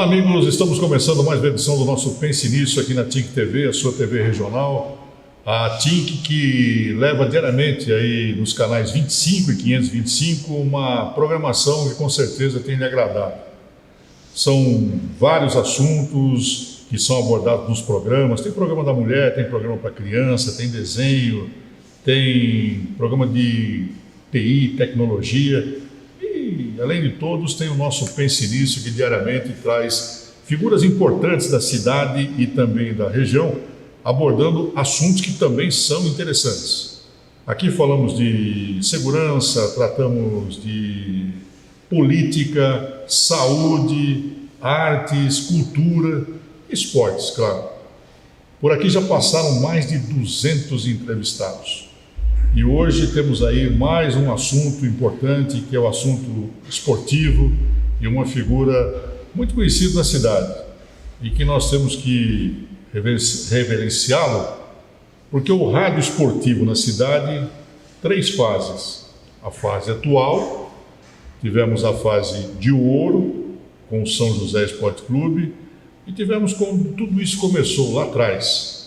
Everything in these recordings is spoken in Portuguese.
Olá, amigos, estamos começando mais uma edição do nosso Pense Nisso aqui na TINC TV, a sua TV regional. A TINC que leva diariamente aí nos canais 25 e 525 uma programação que com certeza tem lhe agradado. São vários assuntos que são abordados nos programas. Tem programa da mulher, tem programa para criança, tem desenho, tem programa de TI, tecnologia. E, além de todos, tem o nosso Pense Nisso, que diariamente traz figuras importantes da cidade e também da região, abordando assuntos que também são interessantes. Aqui falamos de segurança, tratamos de política, saúde, artes, cultura, esportes, claro. Por aqui já passaram mais de 200 entrevistados. E hoje temos aí mais um assunto importante, que é o assunto esportivo, e uma figura muito conhecida na cidade, e que nós temos que reverenciá-lo, porque o rádio esportivo na cidade, 3 fases. A fase atual, tivemos a fase de ouro, com o São José Esporte Clube, e tivemos como tudo isso começou lá atrás.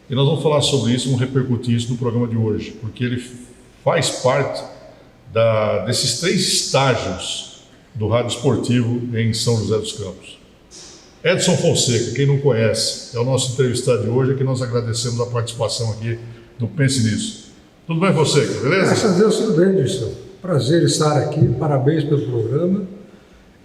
E nós vamos falar sobre isso, vamos repercutir isso no programa de hoje, porque ele faz parte desses 3 estágios do rádio esportivo em São José dos Campos. Edson Fonseca, quem não conhece, é o nosso entrevistado de hoje, que nós agradecemos a participação aqui do Pense Nisso. Tudo bem, Fonseca, beleza? Graças a Deus, tudo bem, Edson. Prazer estar aqui, parabéns pelo programa.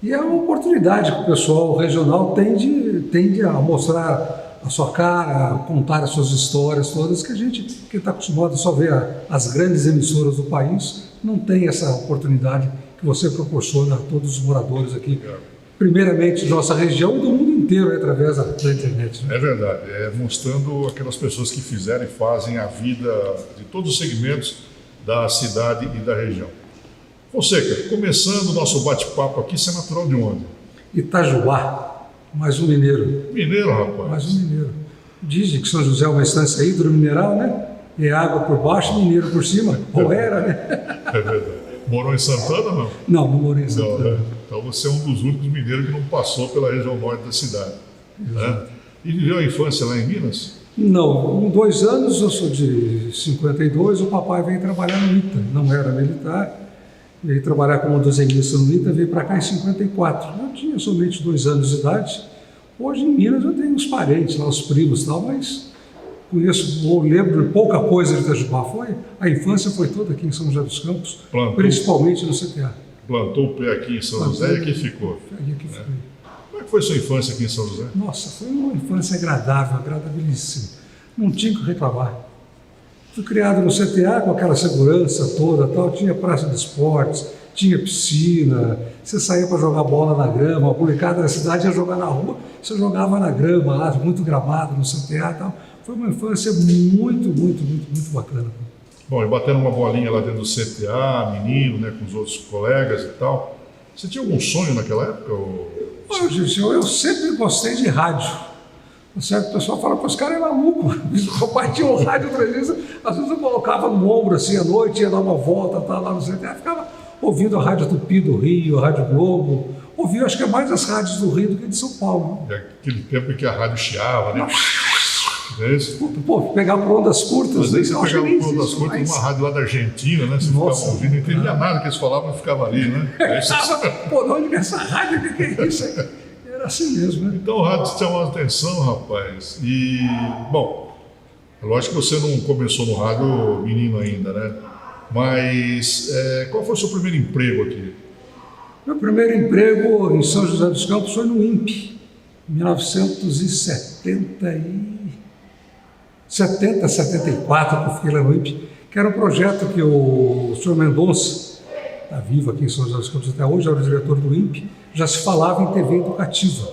E é uma oportunidade que o pessoal regional tende a mostrar a sua cara, a contar as suas histórias todas, que a gente que está acostumado a só ver as grandes emissoras do país, não tem essa oportunidade que você proporciona a todos os moradores aqui, primeiramente de nossa região e do mundo inteiro, através da internet. Né? É verdade, mostrando aquelas pessoas que fizeram e fazem a vida de todos os segmentos da cidade e da região. Fonseca, começando o nosso bate-papo aqui, você é natural de onde? Itajuá. Mais um mineiro. Mineiro, rapaz. Mais um mineiro. Dizem que São José é uma estância hidromineral, né? É água por baixo e mineiro por cima. Ou era, né? É verdade. Morou em Santana, não? Não morei em Santana. Não, né? Então você é um dos únicos mineiros que não passou pela região norte da cidade. Né? E viveu a infância lá em Minas? Não, com 2 anos, eu sou de 52, o papai veio trabalhar no ITA. Não era militar. Veio trabalhar como desenhista no ITA, veio para cá em 54. Eu tinha somente 2 anos de idade. Hoje em Minas eu tenho uns parentes lá, os primos e tal, mas conheço, ou lembro pouca coisa de Itajuá. A infância foi toda aqui em São José dos Campos, principalmente no CTA. Plantou o pé aqui em São José e aqui ficou. Aqui foi. Como é que foi sua infância aqui em São José? Nossa, foi uma infância agradável, agradabilíssima. Não tinha que reclamar. Fui criado no CTA com aquela segurança toda, tal. Tinha praça de esportes, tinha piscina, você saía para jogar bola na grama, a molecada da cidade ia jogar na rua, você jogava na grama lá, muito gramado no CTA e tal. Foi uma infância muito bacana. Bom, e batendo uma bolinha lá dentro do CTA, menino, né, com os outros colegas e tal. Você tinha algum sonho naquela época? Eu sempre gostei de rádio. Certo? O pessoal fala que os caras é maluco. O papai tinha um rádio transistor, às vezes eu colocava no ombro assim à noite, ia dar uma volta, tá, lá no CTA, ficava ouvindo a Rádio Tupi do Rio, a Rádio Globo. Ouvi, acho que é mais as rádios do Rio do que de São Paulo. É aquele tempo em que a rádio chiava, né? É isso? Pô, pegar por ondas curtas. Às vezes você pegava por ondas curtas numa rádio lá da Argentina, né? Você ficava ouvindo, não entendia nada que eles falavam, ficava ali, né? Pô, de onde é essa rádio? O que é isso aí? Era assim mesmo, né? Então o rádio te chamou a atenção, rapaz. E, bom, é lógico que você não começou no rádio menino ainda, né? Mas qual foi o seu primeiro emprego aqui? Meu primeiro emprego em São José dos Campos foi no INPE, em 1974, que eu fiquei lá no INPE, que era um projeto que o senhor Mendonça, está vivo aqui em São José dos Campos até hoje, era o diretor do INPE, já se falava em TV educativa.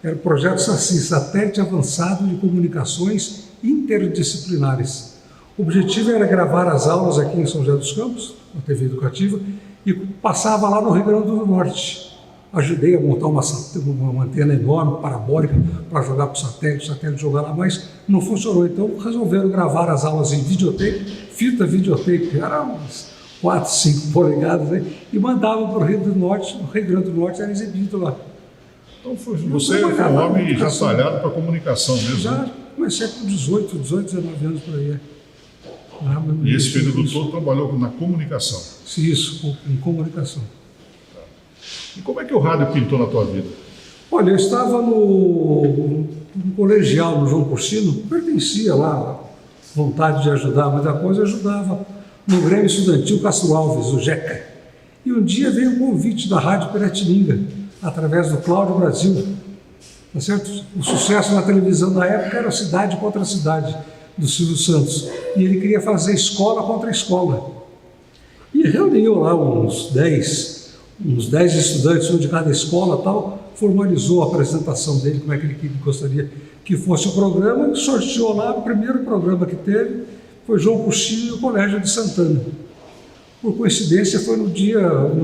Era um projeto assim, satélite avançado de comunicações interdisciplinares. O objetivo era gravar as aulas aqui em São José dos Campos, na TV educativa, e passava lá no Rio Grande do Norte. Ajudei a montar uma antena enorme, parabólica, para jogar para o satélite jogar lá, mas não funcionou. Então resolveram gravar as aulas em videotape, fita videotape, era uns 4, 5 polegadas, né? E mandavam para o Rio Grande do Norte era exibido lá. Então você foi um homem já talhado para comunicação mesmo. Já né? comecei com 18, 19 anos por aí. E esse período todo trabalhou na comunicação. Isso, em comunicação. E como é que o rádio pintou na tua vida? Olha, eu estava no colegial, no João Cursino, pertencia lá, vontade de ajudar muita coisa, eu ajudava no Grêmio Estudantil Castro Alves, o GECA. E um dia veio um convite da Rádio Piratininga, através do Cláudio Brasil, tá certo? O sucesso na televisão da época era Cidade contra Cidade, do Silvio Santos. E ele queria fazer escola contra escola. E reuniu lá uns 10 estudantes, um de cada escola tal, formalizou a apresentação dele, como é que ele gostaria que fosse o programa, e sorteou lá, o primeiro programa que teve foi João Cursino e o Colégio de Santana. Por coincidência, foi no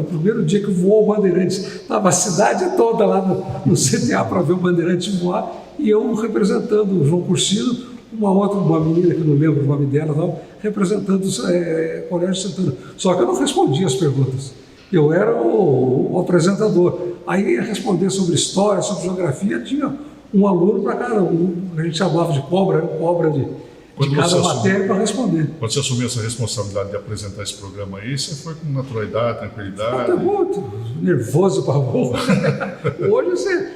primeiro dia que voou o Bandeirantes. Estava a cidade toda lá no CTA para ver o Bandeirantes voar, e eu representando o João Cursino, uma menina que não lembro o nome dela, tal, representando o Colégio de Santana. Só que eu não respondia as perguntas. Eu era o apresentador. Aí ia responder sobre história, sobre geografia, tinha um aluno para cada um. A gente chamava de cobra de cada matéria para responder. Quando você assumiu essa responsabilidade de apresentar esse programa aí, você foi com naturalidade, tranquilidade? Eu muito nervoso para burro. Hoje você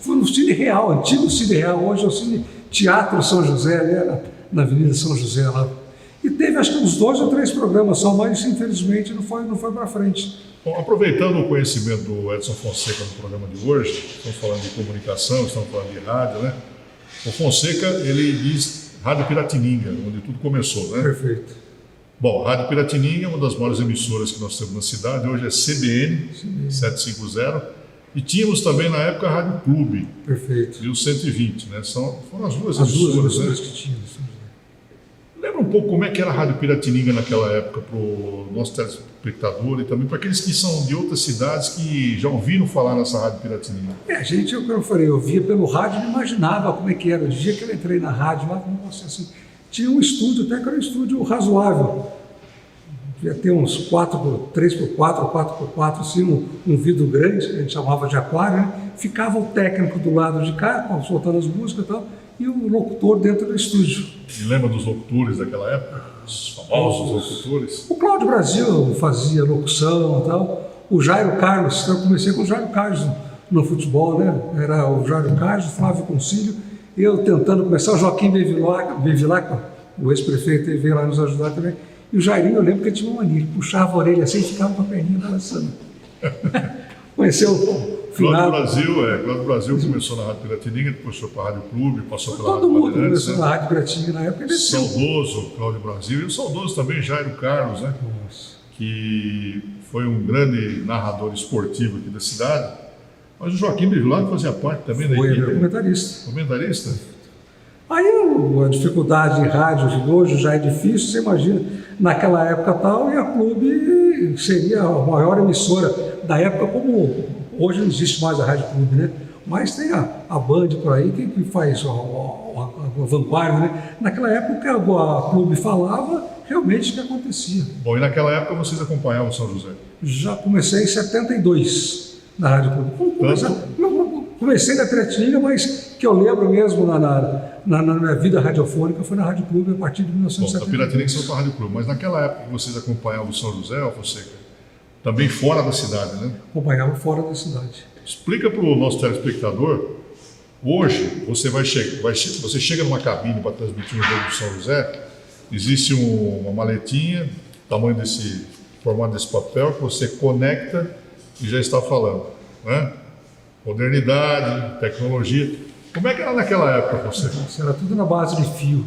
foi no Cine Real, antigo Cine Real, hoje é o Cine Teatro São José, né, na Avenida São José lá. E teve acho que uns 2 ou 3 programas só, mas infelizmente não foi para frente. Bom, aproveitando o conhecimento do Edson Fonseca no programa de hoje, estamos falando de comunicação, estamos falando de rádio, né? O Fonseca, ele diz Rádio Piratininga, onde tudo começou, né? Perfeito. Bom, Rádio Piratininga é uma das maiores emissoras que nós temos na cidade, hoje é CBN 750, e tínhamos também na época a Rádio Clube. Perfeito. E o 120, né? Foram as duas emissoras né? que tínhamos. Lembra um pouco como é que era a Rádio Piratininga naquela época para o nosso telespectador e também para aqueles que são de outras cidades que já ouviram falar nessa Rádio Piratininga? Gente, eu falei, eu via pelo rádio e não imaginava como é que era. O dia que eu entrei na rádio, lá, assim, tinha um estúdio, até que era um estúdio razoável. Devia ter uns 3x4, 4x4, assim, um vidro grande, que a gente chamava de aquário, né? Ficava o técnico do lado de cá, soltando as músicas e tal, e o locutor dentro do estúdio. E lembra dos locutores daquela época? Os famosos locutores? O Cláudio Brasil fazia locução e tal. O Jairo Carlos, eu comecei com o Jairo Carlos no futebol, né? Era o Jairo Carlos, o Flávio Concílio, eu tentando começar, o Joaquim Bevilacqua, o ex-prefeito, veio lá nos ajudar também. E o Jairinho, eu lembro que ele tinha uma mania, ele puxava a orelha assim e ficava com a perninha balançando. Conheceu o Cláudio Brasil começou na Rádio Piratininga, depois foi para a Rádio Clube, passou pela Rádio Todo mundo Bandeirantes, começou na Rádio Piratininga na época. Saudoso Cláudio Brasil e o saudoso também Jairo Carlos, né? Nossa. Que foi um grande narrador esportivo aqui da cidade. Mas o Joaquim Bevilacqua fazia parte também da equipe. Foi comentarista. Comentarista? Aí a dificuldade em rádio de hoje já é difícil, você imagina, naquela época tal, e a Clube seria a maior emissora da época, como hoje não existe mais a Rádio Clube, né? Mas tem a Band por aí que faz a vanguarda, né? Naquela época a Clube falava realmente o que acontecia. Bom, e naquela época vocês acompanhavam o São José? Já comecei em 72 na Rádio Clube. Comecei na Piratininga, mas que eu lembro mesmo na minha vida radiofônica foi na Rádio Clube a partir de 1972. Bom, da Piratininga você foi para a Rádio Clube, mas naquela época que vocês acompanhavam o São José, Fonseca, também fora da cidade, né? Acompanhava fora da cidade. Explica para o nosso telespectador, hoje você chega numa cabine para transmitir um jogo do São José, existe uma maletinha, formato desse papel, que você conecta e já está falando, né? Modernidade, tecnologia. Como é que era naquela época, você? Isso era tudo na base de fio.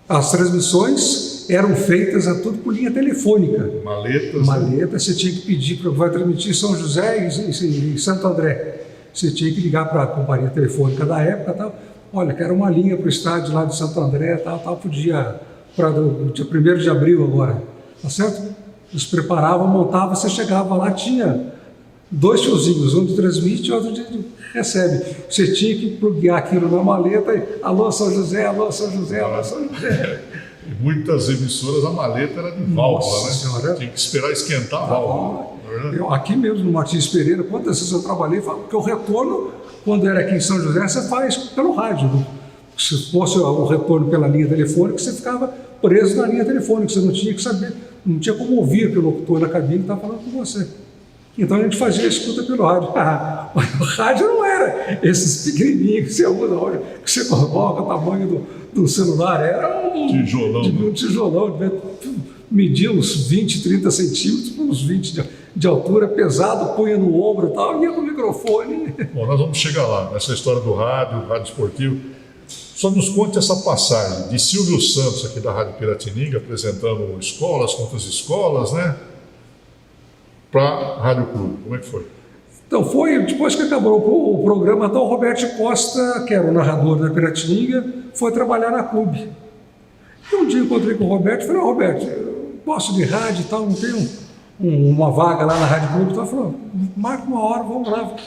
As transmissões eram feitas a tudo por linha telefônica. Maletas. Você tinha que pedir para vai transmitir São José e Santo André. Você tinha que ligar para a companhia telefônica da época, tal. Olha, que era uma linha para o estádio lá de Santo André, tal, podia para o dia 1º de abril agora, tá certo? Eles preparavam, montavam, você chegava lá, tinha 2 fiozinhos, um de transmite e outro de recebe. Você tinha que plugar aquilo na maleta e alô São José, alô São José, alô São José. E muitas emissoras a maleta era de válvula, né? Senhora. Tinha que esperar esquentar a válvula. Aqui mesmo no Martins Pereira, quantas vezes eu trabalhei, porque o retorno Quando era aqui em São José, você faz pelo rádio. Né? Se fosse o retorno pela linha telefônica, você ficava preso na linha telefônica, você não tinha que saber, não tinha como ouvir que o locutor na cabine estava falando com você. Então a gente fazia a escuta pelo rádio. Mas o rádio não era esses pequenininhos que você usa hoje, que você coloca o tamanho do celular, era um tijolão, media uns 20, 30 centímetros, uns 20 de altura, pesado, punha no ombro e tal, ia com o microfone. Bom, nós vamos chegar lá, nessa história do rádio esportivo. Só nos conte essa passagem de Silvio Santos, aqui da Rádio Piratininga, apresentando escolas contra as escolas, né? Para a Rádio Clube. Como é que foi? Então foi, depois que acabou o programa, então o Roberto Costa, que era o narrador da Piratininga, foi trabalhar na Clube. E um dia eu encontrei com o Roberto e falei, Roberto, eu gosto de rádio e tal, não tenho uma vaga lá na Rádio Clube. Então ele falou, marca uma hora, vamos lá, pra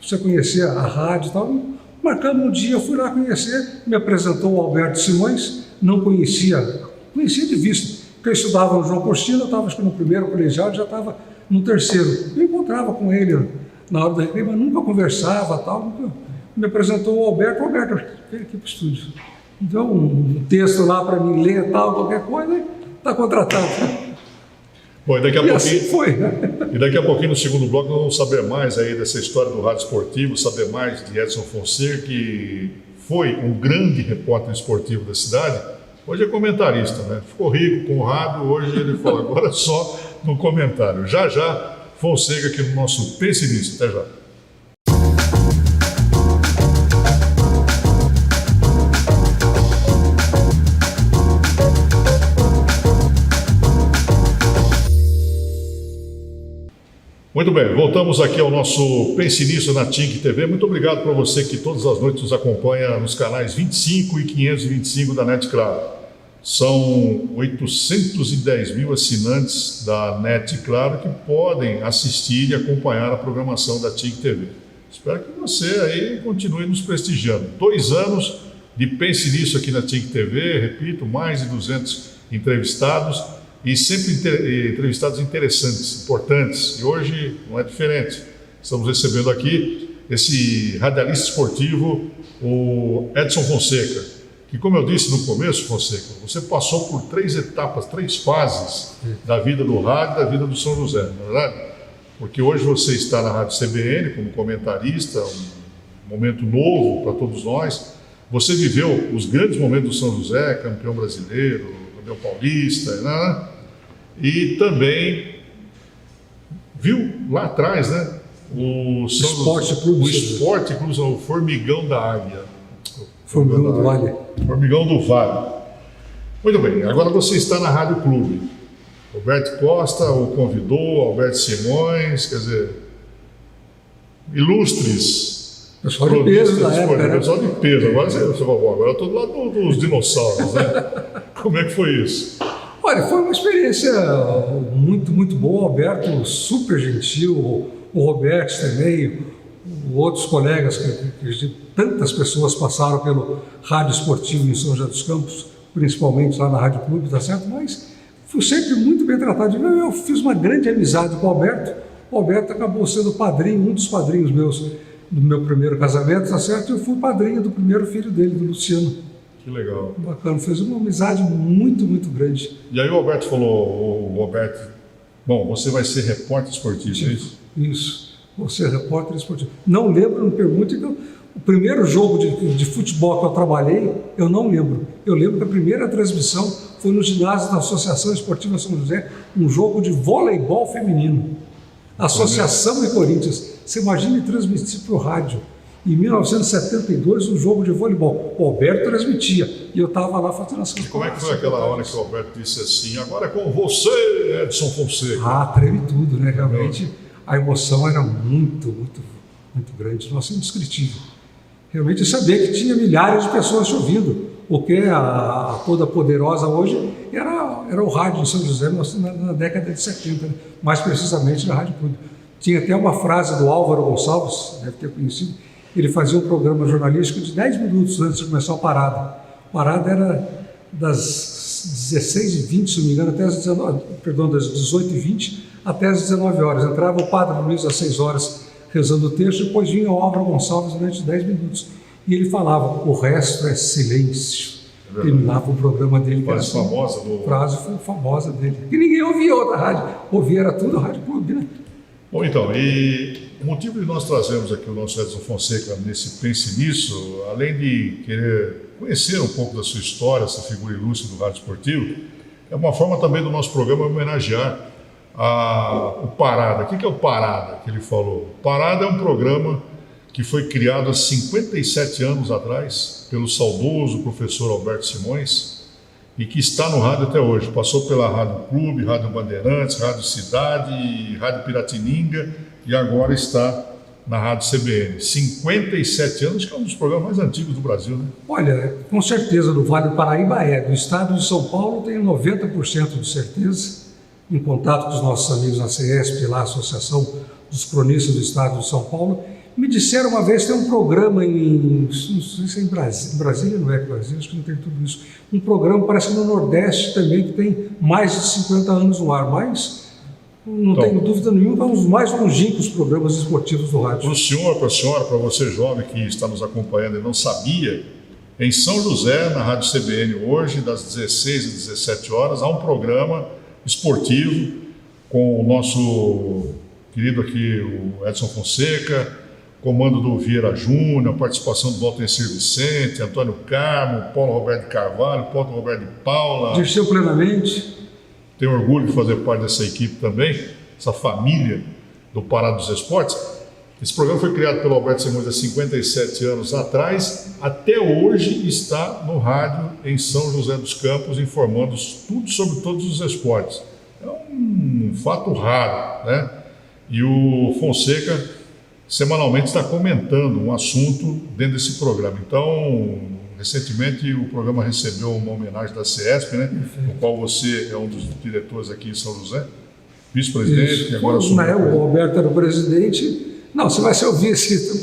você conhecer a rádio e tal. Marcamos um dia, eu fui lá conhecer, me apresentou o Alberto Simões, não conhecia de vista, porque eu estudava no João Costina, eu estava no primeiro colegial, já estava no terceiro. Eu encontrava com ele na hora do recreio, mas nunca conversava, tal, nunca. Me apresentou o Alberto, vem aqui para o estúdio. Deu um texto lá para mim ler, tal, qualquer coisa, está contratado. Bom, e daqui a pouquinho, assim foi. E daqui a pouquinho, no segundo bloco, nós vamos saber mais aí dessa história do rádio esportivo, saber mais de Edson Fonseca, que foi um grande repórter esportivo da cidade. Hoje é comentarista, né? Ficou rico com o rádio, hoje ele fala agora só no comentário. Já, Fonseca aqui no nosso Pense Nisso. Até já. Muito bem, voltamos aqui ao nosso Pense Nisso na TINC TV. Muito obrigado para você que todas as noites nos acompanha nos canais 25 e 525 da NET Claro. São 810 mil assinantes da NET Claro que podem assistir e acompanhar a programação da TINC TV. Espero que você aí continue nos prestigiando. 2 anos de Pense Nisso aqui na TINC TV, repito, mais de 200 entrevistados. E sempre entrevistados interessantes, importantes. E hoje não é diferente. Estamos recebendo aqui esse radialista esportivo, o Edson Fonseca, que, como eu disse no começo, Fonseca, você passou por 3 etapas, 3 fases da vida do rádio e da vida do São José, não é verdade? Porque hoje você está na Rádio CBN como comentarista, um momento novo para todos nós. Você viveu os grandes momentos do São José, campeão brasileiro, campeão paulista, né? E também viu lá atrás, né? O Esporte Clube, o Formigão da Águia. Formigão do Vale. Formigão do Vale. Muito bem, agora você está na Rádio Clube. Roberto Costa o convidou, Alberto Simões, quer dizer, ilustres. Pessoal de peso da época, né? Pessoal de peso. Agora eu estou do lado dos dinossauros, né? Como é que foi isso? Olha, foi uma experiência muito, muito boa. O Alberto, super gentil, o Roberto também, outros colegas, que tantas pessoas passaram pelo rádio esportivo em São José dos Campos, principalmente lá na Rádio Clube, tá certo? Mas fui sempre muito bem tratado. Eu fiz uma grande amizade com o Alberto. O Alberto acabou sendo padrinho, um dos padrinhos meus do meu primeiro casamento, tá certo? Eu fui padrinho do primeiro filho dele, do Luciano. Que legal. Bacana, fez uma amizade muito, muito grande. E aí o Alberto falou, bom, você vai ser repórter esportivo, é isso? Isso, vou ser repórter esportivo. Não lembro, não pergunte, que o primeiro jogo de futebol que eu trabalhei, eu não lembro. Eu lembro que a primeira transmissão foi no ginásio da Associação Esportiva São José, um jogo de voleibol feminino. Associação e Corinthians. Você imagina transmitir para o rádio. Em 1972, um jogo de voleibol. O Alberto transmitia e eu estava lá fazendo as coisas. Como é que foi aquela hora que o Alberto disse assim, agora é com você, Edson Fonseca? Treme tudo, né? Realmente a emoção era muito, muito, muito grande. Nossa, indescritível. Realmente saber que tinha milhares de pessoas te ouvindo. Porque a toda poderosa hoje era o rádio de São José na década de 70, né? Mais precisamente na Rádio Clube. Tinha até uma frase do Álvaro Gonçalves, deve ter conhecido. Ele fazia um programa jornalístico de 10 minutos antes de começar a parada. A parada era das 16h20, se não me engano, até das 18h20 até as 19 horas. Entrava o Padre Luiz às 6 horas rezando o texto, depois vinha o Álvaro Gonçalves durante 10 minutos. E ele falava, o resto é silêncio. Terminava o programa dele. Frase famosa Frase famosa dele. E ninguém ouvia outra rádio. Ouvia, era tudo Rádio Clube, né? Bom, então, e o motivo de nós trazermos aqui o nosso Edson Fonseca nesse Pense Nisso, além de querer conhecer um pouco da sua história, essa figura ilustre do rádio esportivo, é uma forma também do nosso programa homenagear o Parada. O que é o Parada que ele falou? O Parada é um programa que foi criado há 57 anos atrás pelo saudoso professor Alberto Simões e que está no rádio até hoje. Passou pela Rádio Clube, Rádio Bandeirantes, Rádio Cidade, Rádio Piratininga e agora está na Rádio CBN. 57 anos, que é um dos programas mais antigos do Brasil, né? Olha, com certeza do Vale do Paraíba é. Do estado de São Paulo tenho 90% de certeza, em contato com os nossos amigos na CESP, lá, a Associação dos Cronistas do Estado de São Paulo. Me disseram uma vez que tem um programa não sei se é em Brasília, não é Brasília, acho que não tem tudo isso. Um programa, parece que no Nordeste também, que tem mais de 50 anos no ar, mas não tenho dúvida nenhuma, é um dos mais longínquos programas esportivos do rádio. Para o senhor, para a senhora, para você jovem que está nos acompanhando e não sabia, em São José, na Rádio CBN hoje, das 16 às 17 horas, há um programa esportivo com o nosso querido aqui, o Edson Fonseca, comando do Vieira Júnior, participação do Valtencir Vicente, Antônio Carmo, Paulo Roberto de Carvalho, Paulo Roberto de Paula. Dirceu plenamente. Tenho orgulho de fazer parte dessa equipe também, essa família do Parada dos Esportes. Esse programa foi criado pelo Alberto Simões há 57 anos atrás, até hoje está no rádio em São José dos Campos, informando tudo sobre todos os esportes. É um fato raro, né? E o Fonseca semanalmente está comentando um assunto dentro desse programa. Então, recentemente o programa recebeu uma homenagem da CESP, né? No qual você é um dos diretores aqui em São José, vice-presidente, e agora o Alberto era o presidente. Não, você vai se ouvir esse.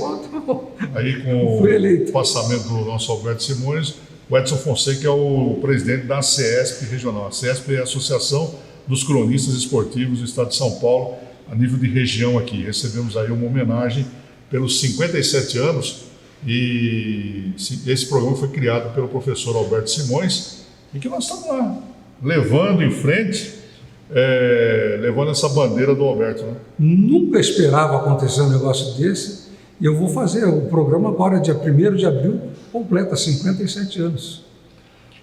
Aí, com o passamento do nosso Alberto Simões, o Edson Fonseca é o presidente da CESP regional. A CESP é a Associação dos Cronistas Esportivos do Estado de São Paulo, a nível de região aqui. Recebemos aí uma homenagem pelos 57 anos e esse programa foi criado pelo professor Alberto Simões e que nós estamos lá, levando em frente, levando essa bandeira do Alberto, né? Nunca esperava acontecer um negócio desse e eu vou fazer o programa agora, dia 1º de abril, completa 57 anos.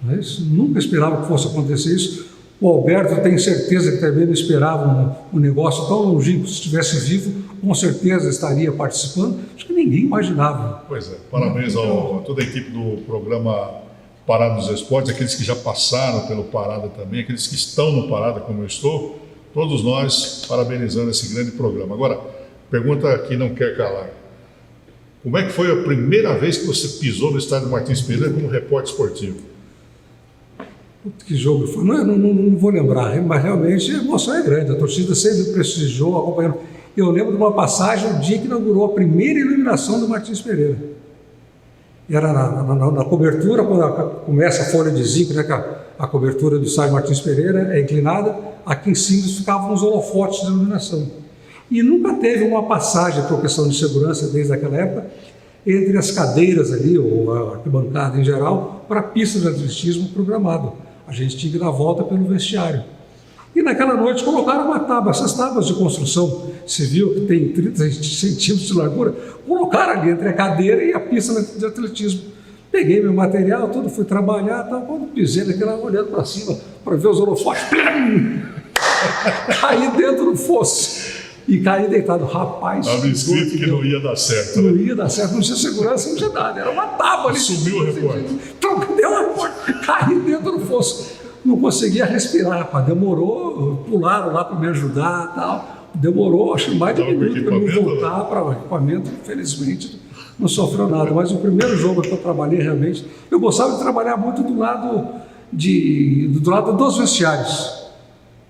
Mas nunca esperava que fosse acontecer isso. O Alberto tem certeza que também não esperava um negócio tão longínquo. Se estivesse vivo, com certeza estaria participando. Acho que ninguém imaginava. Pois é, parabéns a toda a equipe do programa Parada dos Esportes, aqueles que já passaram pelo Parada também, aqueles que estão no Parada como eu estou, todos nós parabenizando esse grande programa. Agora, pergunta que não quer calar. Como é que foi a primeira vez que você pisou no estádio Martins Pereira como repórter esportivo? Que jogo foi? Não vou lembrar, mas realmente a emoção é grande. A torcida sempre prestigiou, acompanhando. Eu lembro de uma passagem, no dia que inaugurou a primeira iluminação do Martins Pereira. Era na cobertura, quando começa a folha de zinco, né, a cobertura do estádio Martins Pereira é inclinada, aqui em cima ficavam os holofotes de iluminação. E nunca teve uma passagem por questão de segurança desde aquela época, entre as cadeiras ali, ou a arquibancada em geral, para a pista de atletismo programado. A gente tinha que dar a volta pelo vestiário. E naquela noite colocaram uma tábua, essas tábuas de construção civil, que tem 30 centímetros de largura, colocaram ali entre a cadeira e a pista de atletismo. Peguei meu material, tudo, fui trabalhar, tal, quando pisei naquela, olhando para cima, para ver os holofotes, caí dentro do fosso. E caí deitado, rapaz. Estava escrito que não ia dar certo. Não ia dar certo, não tinha segurança, não tinha nada, era uma tábua ali. Sumiu o repórter. Deu uma repórter, caí dentro do fosso. Não conseguia respirar, rapaz. Demorou, pularam lá para me ajudar e tal. Demorou, acho que mais de um minuto para me voltar para o equipamento. Infelizmente, não sofreu nada. Mas o primeiro jogo que eu trabalhei realmente, eu gostava de trabalhar muito do lado dos vestiários.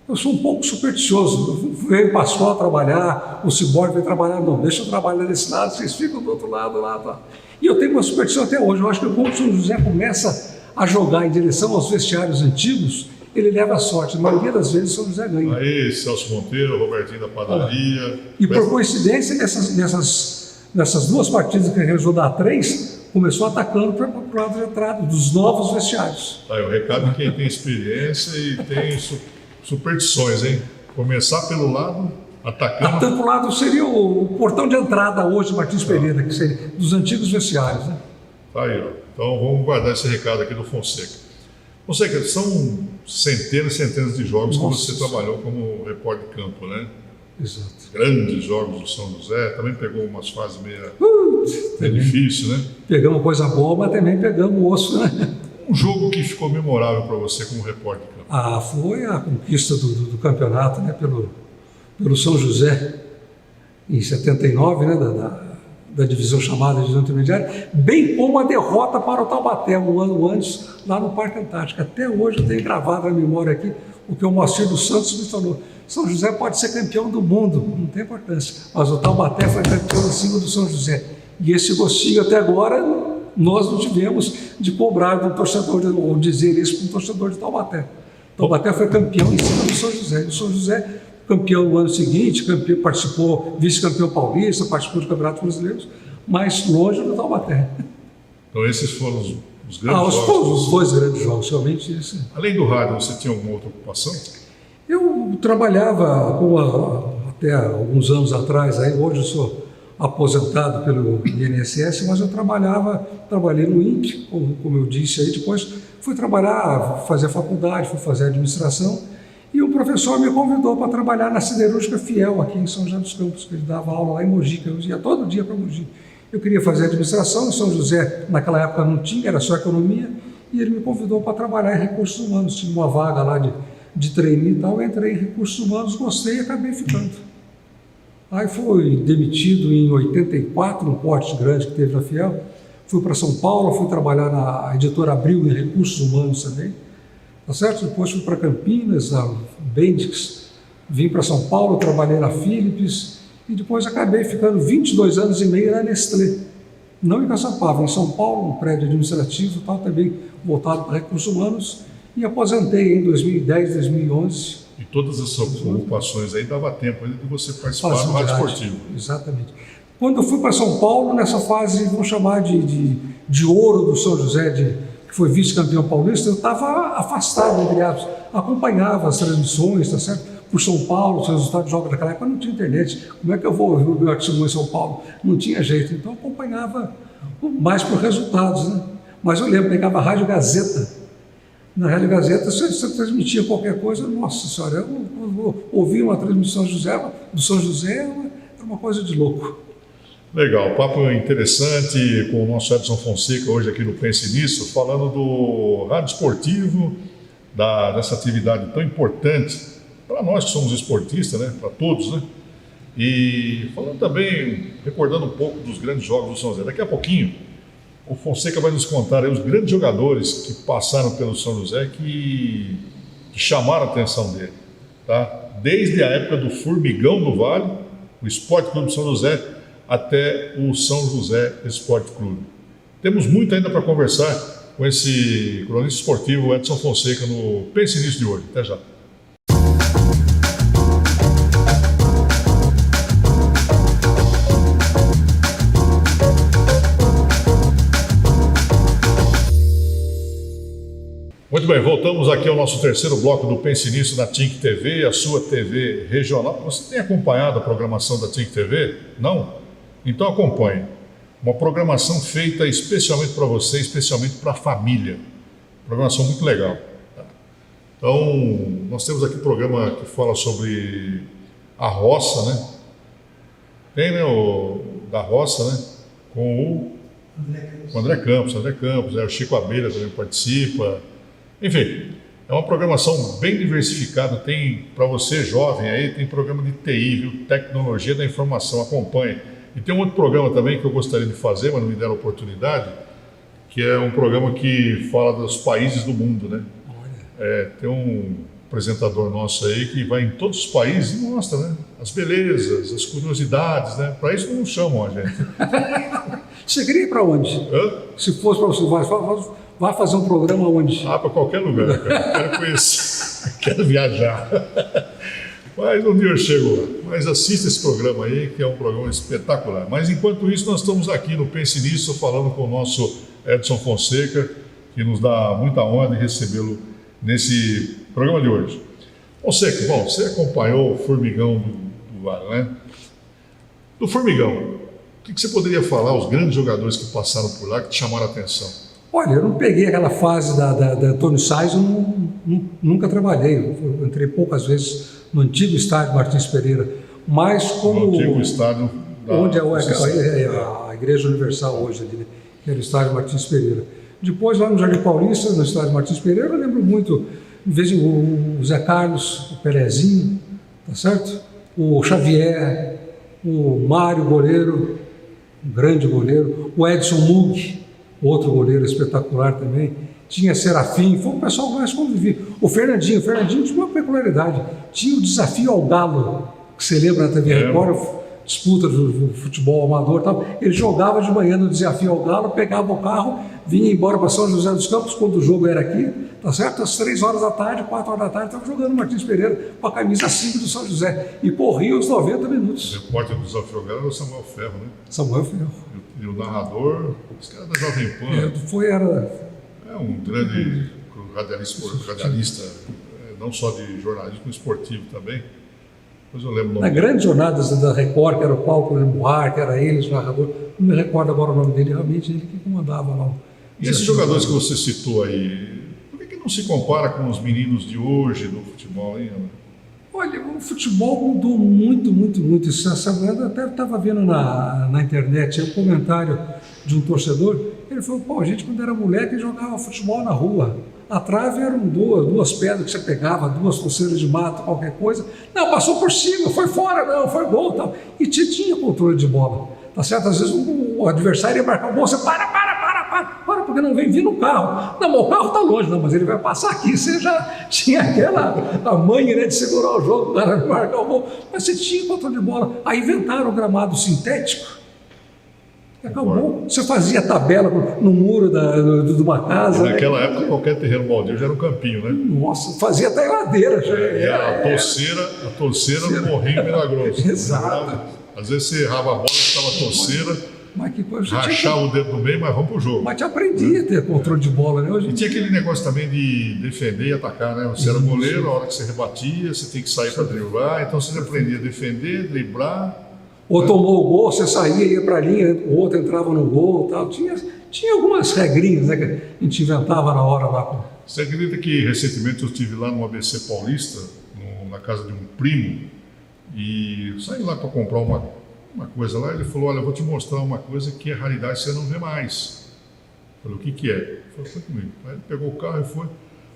Eu sou um pouco supersticioso. Veio o Pascoal trabalhar, o Ciborgue veio trabalhar. Não, deixa eu trabalhar desse lado, vocês ficam do outro lado lá. Tá. E eu tenho uma superstição até hoje. Eu acho que quando o São José começa a jogar em direção aos vestiários antigos, ele leva a sorte. A maioria das vezes São José ganha. Aí, Celso Monteiro, Robertinho da Padaria. E por coincidência, nessas duas partidas que ele resolveu dar 3, começou atacando para o lado de entrada dos novos vestiários. Tá aí o recado de quem tem experiência e tem superstições, hein? Começar pelo lado, atacando. Atacando para o lado seria o portão de entrada hoje, Martins Pereira, que seria dos antigos vestiários, né? Tá aí, ó. Então vamos guardar esse recado aqui do Fonseca. Fonseca, são centenas e centenas de jogos que você trabalhou como repórter de campo, né? Exato. Grandes jogos do São José, também pegou umas fases meio difíceis, né? Pegamos coisa boa, mas também pegamos osso, né? Um jogo que ficou memorável para você como repórter de campo? Foi a conquista do campeonato, né? Pelo São José, em 79, né? Da divisão chamada divisão intermediária, bem como a derrota para o Taubaté, um ano antes, lá no Parque Antártico. Até hoje eu tenho gravado na memória aqui o que o Moacir dos Santos me falou. São José pode ser campeão do mundo, não tem importância, mas o Taubaté foi campeão em cima do São José. E esse gostinho até agora nós não tivemos de cobrar do torcedor, ou dizer isso para um torcedor de Taubaté. Taubaté foi campeão em cima do São José. E o São José, campeão no ano seguinte, participou, vice-campeão paulista, participou do Campeonato Brasileiro, mas longe do Taubaté. Então esses foram os grandes jogos? Os dois grandes jogos, realmente isso. Além do rádio, você tinha alguma outra ocupação? Eu trabalhava até alguns anos atrás, hoje eu sou aposentado pelo INSS, mas eu trabalhei no INPE, como eu disse aí, depois fui trabalhar, fazer faculdade, fui fazer administração, e um professor me convidou para trabalhar na Siderúrgica Fiel, aqui em São José dos Campos, que ele dava aula lá em Mogi, que eu ia todo dia para Mogi. Eu queria fazer administração, em São José naquela época não tinha, era só economia, e ele me convidou para trabalhar em recursos humanos, tinha uma vaga lá de trainee e tal, eu entrei em recursos humanos, gostei e acabei ficando. Aí fui demitido em 84, um porte grande que teve na Fiel, fui para São Paulo, fui trabalhar na editora Abril em recursos humanos também, tá certo? Depois fui para Campinas, na Bendix, vim para São Paulo, trabalhei na Philips e depois acabei ficando 22 anos e meio na Nestlé, não em Caçapava, em São Paulo, um prédio administrativo e tal, também voltado para recursos humanos, e aposentei em 2010, 2011. E todas as suas ocupações aí dava tempo ainda de você participar do rádio esportivo. Exatamente. Quando eu fui para São Paulo, nessa fase, vamos chamar de ouro do São José, que foi vice-campeão paulista, eu estava afastado, entre aspas, acompanhava as transmissões, tá certo? Por São Paulo, os resultados de jogos daquela época não tinha internet. Como é que eu vou ouvir o meu artigo em São Paulo? Não tinha jeito. Então eu acompanhava mais por resultados, né? Mas eu lembro, pegava a Rádio Gazeta. Na Rádio Gazeta, se você transmitia qualquer coisa, nossa senhora, eu ouvi uma transmissão do São José, era uma coisa de louco. Legal, papo interessante com o nosso Edson Fonseca hoje aqui no Pense Nisso, falando do rádio esportivo, dessa atividade tão importante para nós que somos esportistas, né? Para todos, né? E falando também, recordando um pouco dos grandes jogos do São José. Daqui a pouquinho, o Fonseca vai nos contar aí os grandes jogadores que passaram pelo São José que chamaram a atenção dele, tá? Desde a época do Formigão do Vale, o Esporte Clube São José, até o São José Esporte Clube. Temos muito ainda para conversar com esse cronista esportivo Edson Fonseca no Pense Nisso de hoje. Até já. Muito bem, voltamos aqui ao nosso terceiro bloco do Pense Nisso na TINC TV, a sua TV regional. Você tem acompanhado a programação da TINC TV? Não? Então acompanhe. Uma programação feita especialmente para você, especialmente para a família. Programação muito legal. Então, nós temos aqui um programa que fala sobre a roça, né? Tem, né, o da roça, né? Com o André Campos, o Chico Abelha também participa. Enfim, é uma programação bem diversificada, tem para você jovem aí, tem programa de TI, viu? Tecnologia da Informação, acompanhe. E tem um outro programa também que eu gostaria de fazer, mas não me deram oportunidade, que é um programa que fala dos países do mundo, né? Tem um apresentador nosso aí que vai em todos os países e mostra, né? As belezas, as curiosidades, né? Para isso não chamam a gente. Você queria ir para onde? Se fosse para você, vai fazer um programa onde? Para qualquer lugar, cara. Quero conhecer. quero viajar. Mas um dia eu chego lá. Mas assista esse programa aí, que é um programa espetacular. Mas enquanto isso, nós estamos aqui no Pense Nisso, falando com o nosso Edson Fonseca, que nos dá muita honra de recebê-lo nesse programa de hoje. Fonseca, bom, você acompanhou o Formigão do VAR, né? Do Formigão, o que você poderia falar, os grandes jogadores que passaram por lá, que te chamaram a atenção? Olha, eu não peguei aquela fase da Antônio Sais, eu nunca trabalhei. Eu entrei poucas vezes no antigo estádio Martins Pereira, mas como... No antigo estádio da... Onde é a Igreja Universal hoje, ali, né? Que era o estádio Martins Pereira. Depois, lá no Jardim Paulista, no estádio Martins Pereira, eu lembro muito, de vez em o Zé Carlos, o Pelezinho, tá certo? O Xavier, o Mário, goleiro, um grande goleiro, o Edson Mug, outro goleiro espetacular também, tinha Serafim, foi o pessoal que mais convivia. O Fernandinho tinha uma peculiaridade, tinha o desafio ao Galo, que você lembra na TV Record, disputa do futebol amador e tal, ele jogava de manhã no desafio ao Galo, pegava o carro, vinha embora para São José dos Campos, quando o jogo era aqui, tá certo? Às 3 horas da tarde, 4 horas da tarde, estava jogando no Martins Pereira com a camisa 5 do São José e corria os 90 minutos. O repórter do desafio ao Galo era o Samuel Ferro, né? Samuel Ferro. E o narrador, os caras da Jovem Pan. É um grande radialista, não só de jornalismo esportivo também. Depois eu lembro o nome. Na grande jornada da Record, que era o Paulo Buar, que era ele, o narrador, não me recordo agora o nome dele, realmente ele que comandava lá. E esses jogadores que você citou aí, por que não se compara com os meninos de hoje no futebol, hein, Ana? Olha, o futebol mudou muito, muito, muito. Eu até estava vendo na internet um comentário de um torcedor. Ele falou, pô, a gente quando era moleque jogava futebol na rua. A trave eram duas pedras que você pegava, 2 pulseiras de mato, qualquer coisa. Não, passou por cima, foi fora, não, foi gol, tal. E tinha controle de bola, tá certo? Às vezes o adversário ia marcar o gol, você para, porque não vem vir no carro. Não, mas o carro está longe, não, mas ele vai passar aqui. Você já tinha a manha, né, de segurar o jogo, para marcar o gol. Mas você tinha controle de bola. Aí inventaram o gramado sintético. Acabou. Você fazia tabela no muro de uma casa. E naquela época, qualquer terreno baldio já era um campinho, né? Nossa, fazia até ladeira. A torceira no Morrinho Milagroso. Exato. Às vezes você errava a bola, estava a torceira, mas que coisa, rachava o dedo no meio, mas vamos pro jogo. Mas te aprendia a ter controle de bola, né? E tinha aquele negócio também de defender e atacar, né? Você era goleiro, a hora que você rebatia, você tem que sair para driblar, então você aprendia a defender, driblar. Ou tomou o gol, você saía, ia para a linha, o outro entrava no gol e tal. Tinha algumas regrinhas, né, que a gente inventava na hora lá. Você acredita que recentemente eu estive lá no ABC Paulista, na casa de um primo, e saí lá para comprar uma coisa lá, ele falou, olha, eu vou te mostrar uma coisa que é raridade, você não vê mais. Eu falei, o que é? Ele falou, foi comigo. Aí ele pegou o carro e foi,